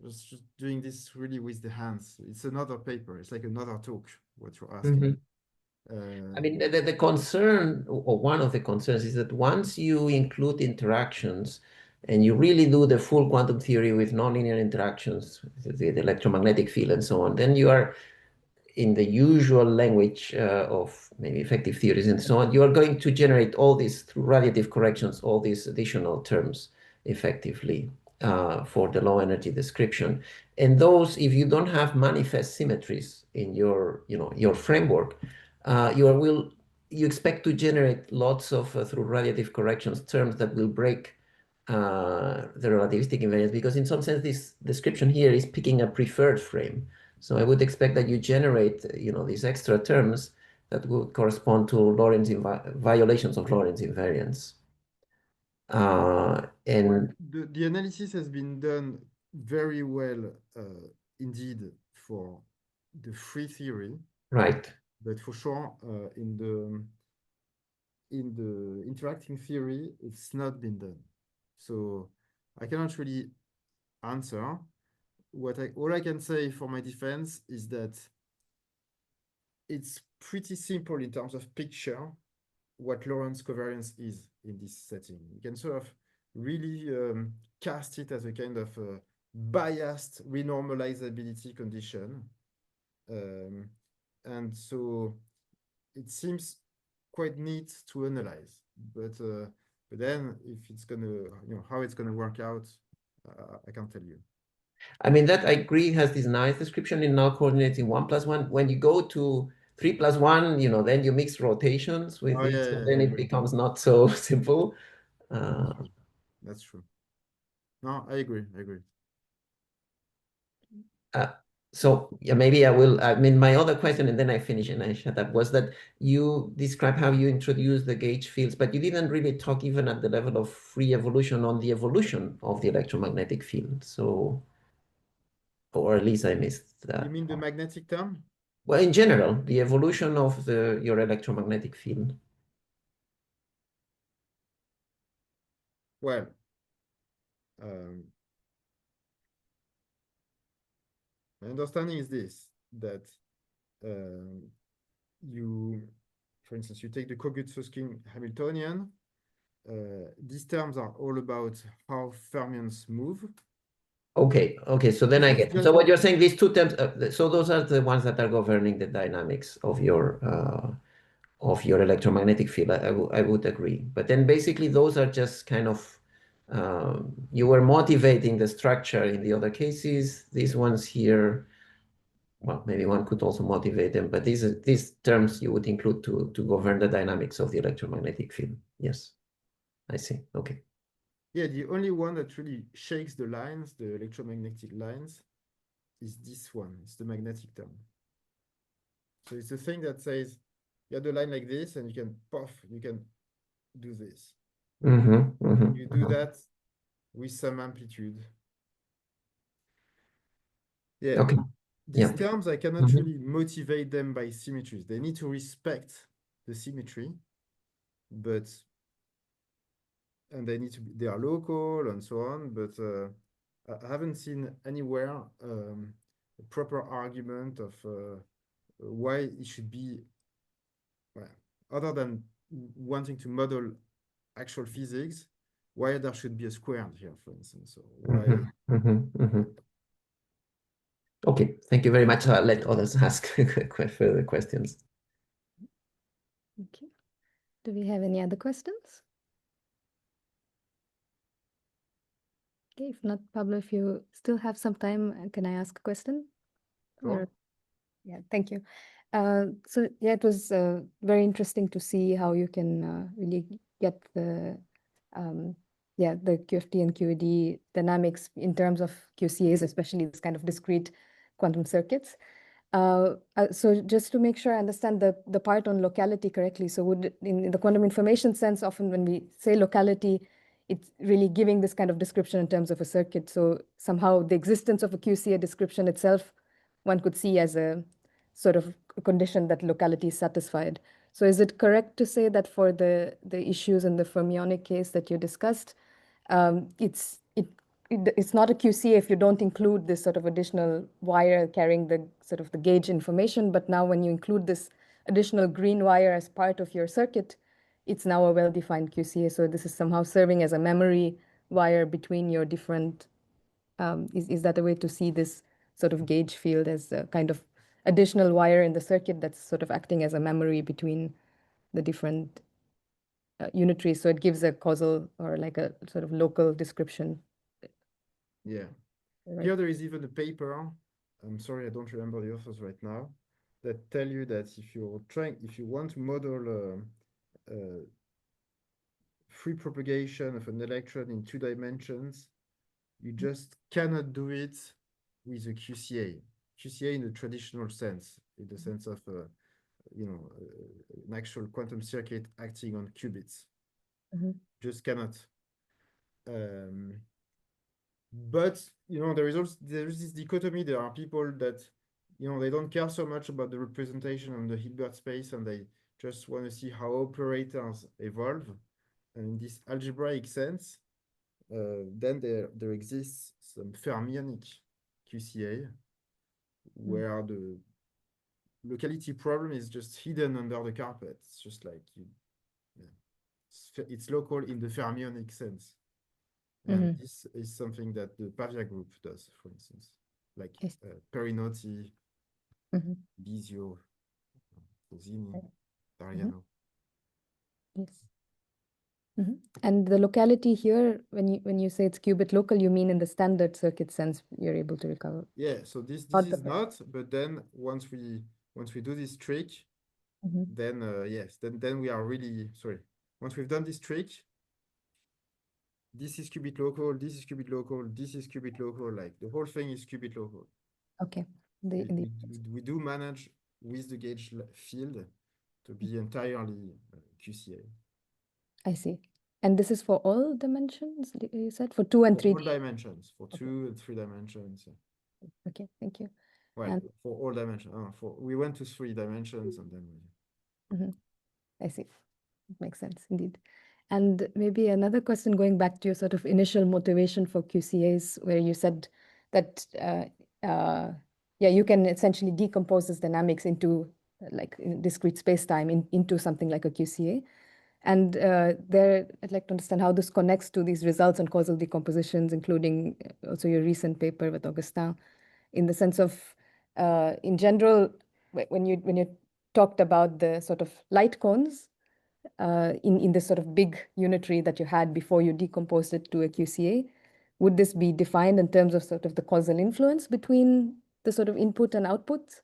Just doing this really with the hands. It's another paper. It's like another talk, what you're asking. I mean, the concern, or one of the concerns, is that once you include interactions and you really do the full quantum theory with nonlinear interactions, the electromagnetic field and so on, then you are in the usual language of maybe effective theories and so on, you are going to generate all these, through radiative corrections, all these additional terms effectively for the low energy description. And those, if you don't have manifest symmetries in your, your framework, you expect to generate lots of, through radiative corrections, terms that will break the relativistic invariance, because in some sense, this description here is picking a preferred frame. So I would expect that you generate, these extra terms that would correspond to violations of Lorentz invariance. And the analysis has been done very well indeed for the free theory. Right. But for sure, in the interacting theory, it's not been done. So I cannot really answer. All I can say for my defense is that it's pretty simple in terms of picture what Lorentz covariance is in this setting. You can sort of really cast it as a kind of biased renormalizability condition. And so it seems quite neat to analyze. But then if it's gonna, how it's gonna work out, I can't tell you. I mean, that I agree has this nice description in null coordinates in 1+1. When you go to 3+1, then you mix rotations with it, so then it becomes not so simple. That's true. No, I agree. So yeah, maybe I mean, my other question, and then I finish and I shut up, was that you describe how you introduce the gauge fields, but you didn't really talk even at the level of free evolution on the evolution of the electromagnetic field. So, or at least I missed that. You mean the magnetic term? Well, in general, the evolution of your electromagnetic field. Well, my understanding is this, that for instance, you take the Kogut-Susskind Hamiltonian. These terms are all about how fermions move. Okay. So then I get. So what you're saying, these two terms, so those are the ones that are governing the dynamics of your electromagnetic field. I would agree. But then basically those are just kind of, you were motivating the structure in the other cases. These ones here, well, maybe one could also motivate them, but these terms you would include to govern the dynamics of the electromagnetic field. Yes, I see. Okay. Yeah, the only one that really shakes the lines, the electromagnetic lines, is this one. It's the magnetic term. So it's the thing that says you have the line like this, and you can puff, you can do this. You do that with some amplitude. Yeah. Okay. These Yeah. terms, I cannot really motivate them by symmetries. They need to respect the symmetry, but and they need to be, they are local and so on, but I haven't seen anywhere a proper argument of why it should be, other than wanting to model actual physics, why there should be a squared here, for instance. So why? Okay, thank you very much. I'll let others ask further questions. Okay. Do we have any other questions? Okay, if not, Pablo, if you still have some time, can I ask a question? Sure. Yeah, thank you. So yeah, it was very interesting to see how you can really get the the QFT and QED dynamics in terms of QCAs, especially this kind of discrete quantum circuits. So just to make sure I understand the part on locality correctly, so would in the quantum information sense, often when we say locality, it's really giving this kind of description in terms of a circuit. So somehow the existence of a QCA description itself, one could see as a sort of a condition that locality is satisfied. So is it correct to say that for the issues in the fermionic case that you discussed, it's not a QCA if you don't include this sort of additional wire carrying the sort of the gauge information, but now when you include this additional green wire as part of your circuit, it's now a well-defined QCA. So this is somehow serving as a memory wire between your different, is that a way to see this sort of gauge field as a kind of additional wire in the circuit that's sort of acting as a memory between the different unitaries? So it gives a causal or like a sort of local description. Yeah. Right. Here there is even a paper, I'm sorry, I don't remember the authors right now, that tell you that if you want to model free propagation of an electron in 2 dimensions, you just cannot do it with a QCA. QCA in the traditional sense, in the sense of an actual quantum circuit acting on qubits. Just cannot. But there is this dichotomy. There are people that they don't care so much about the representation on the Hilbert space, and they just want to see how operators evolve. And in this algebraic sense, then there exists some fermionic QCA where the locality problem is just hidden under the carpet. It's just like it's local in the fermionic sense. And this is something that the Pavia group does, for instance, like Perinotti, Bisio, Rosini, Dariano. Yes. And the locality here, when you say it's qubit local, you mean in the standard circuit sense, you're able to recover? Yeah, so this is not, but then once we do this trick, then yes, then we are really sorry. Once we've done this trick, this is qubit local, this is qubit local, this is qubit local, like the whole thing is qubit local. Okay. We do manage with the gauge field to be entirely QCA. I see. And this is for all dimensions, you said? For 2 and 3D? For all dimensions, for 2 and 3 dimensions. Yeah. Okay, thank you. Well, for all dimensions. We went to 3 dimensions and then we... I see. It makes sense, indeed. And maybe another question going back to your sort of initial motivation for QCAs, where you said that, you can essentially decompose this dynamics into like discrete space-time into something like a QCA. And there, I'd like to understand how this connects to these results on causal decompositions, including also your recent paper with Augustin, in the sense of, in general, when you talked about the sort of light cones, in this sort of big unitary that you had before you decomposed it to a QCA, would this be defined in terms of sort of the causal influence between the sort of input and outputs?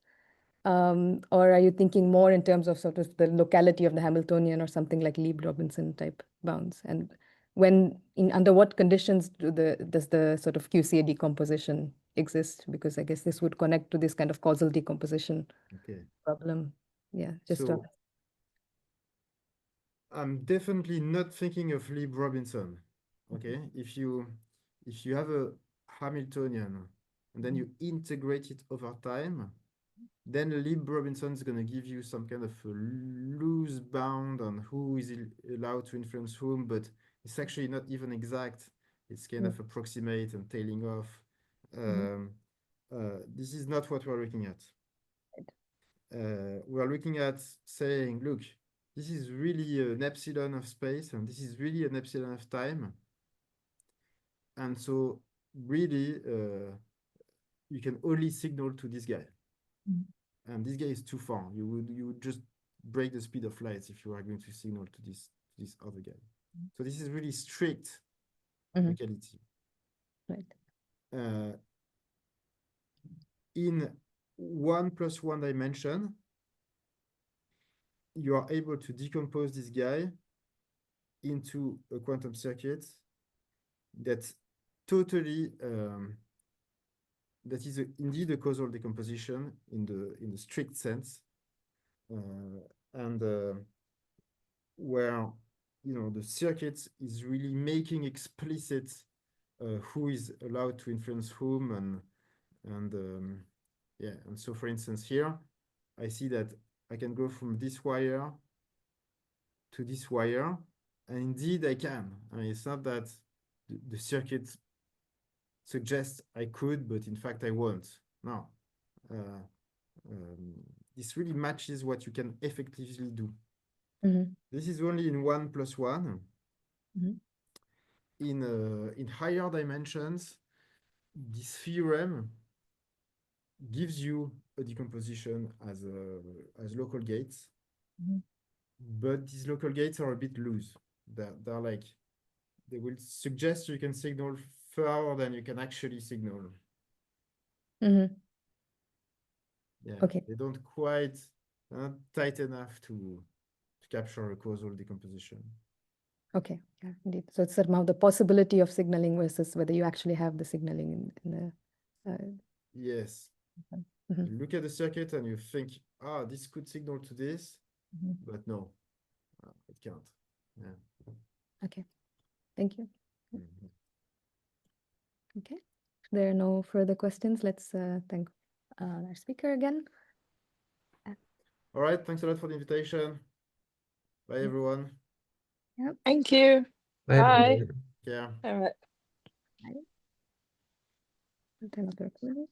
Or are you thinking more in terms of sort of the locality of the Hamiltonian or something like Lieb-Robinson type bounds? And under what conditions does the sort of QCA decomposition exist? Because I guess this would connect to this kind of causal decomposition problem. Yeah, just so I'm definitely not thinking of Lieb-Robinson. Okay, if you have a Hamiltonian and then you integrate it over time, then Lieb-Robinson is going to give you some kind of a loose bound on who is allowed to influence whom, but it's actually not even exact. It's kind of approximate and tailing off. This is not what we're looking at. We're looking at saying, look, this is really an epsilon of space, and this is really an epsilon of time. And so really, you can only signal to this guy. And this guy is too far. You would just break the speed of light if you are going to signal to this other guy. So this is really strict locality. Right. In 1+1 dimension, you are able to decompose this guy into a quantum circuit that's totally that is indeed a causal decomposition in the strict sense, and where the circuit is really making explicit who is allowed to influence whom, and so for instance here I see that I can go from this wire to this wire, and indeed I can. I mean, it's not that the circuit suggests I could, but in fact I won't. No. This really matches what you can effectively do. This is only in 1+1. In higher dimensions, this theorem gives you a decomposition as local gates, but these local gates are a bit loose. They're like, they will suggest you can signal further than you can actually signal. Yeah, okay. They don't quite tight enough to capture a causal decomposition. Okay, yeah, indeed. So it's somehow the possibility of signaling versus whether you actually have the signaling in the. Yes. You look at the circuit and you think, this could signal to this, but no, it can't. Yeah. Okay, thank you. Okay, if there are no further questions, let's thank our speaker again. All right, thanks a lot for the invitation. Bye, everyone. Yep. Thank you. Bye. Yeah. All right. Bye. Turn off the recording.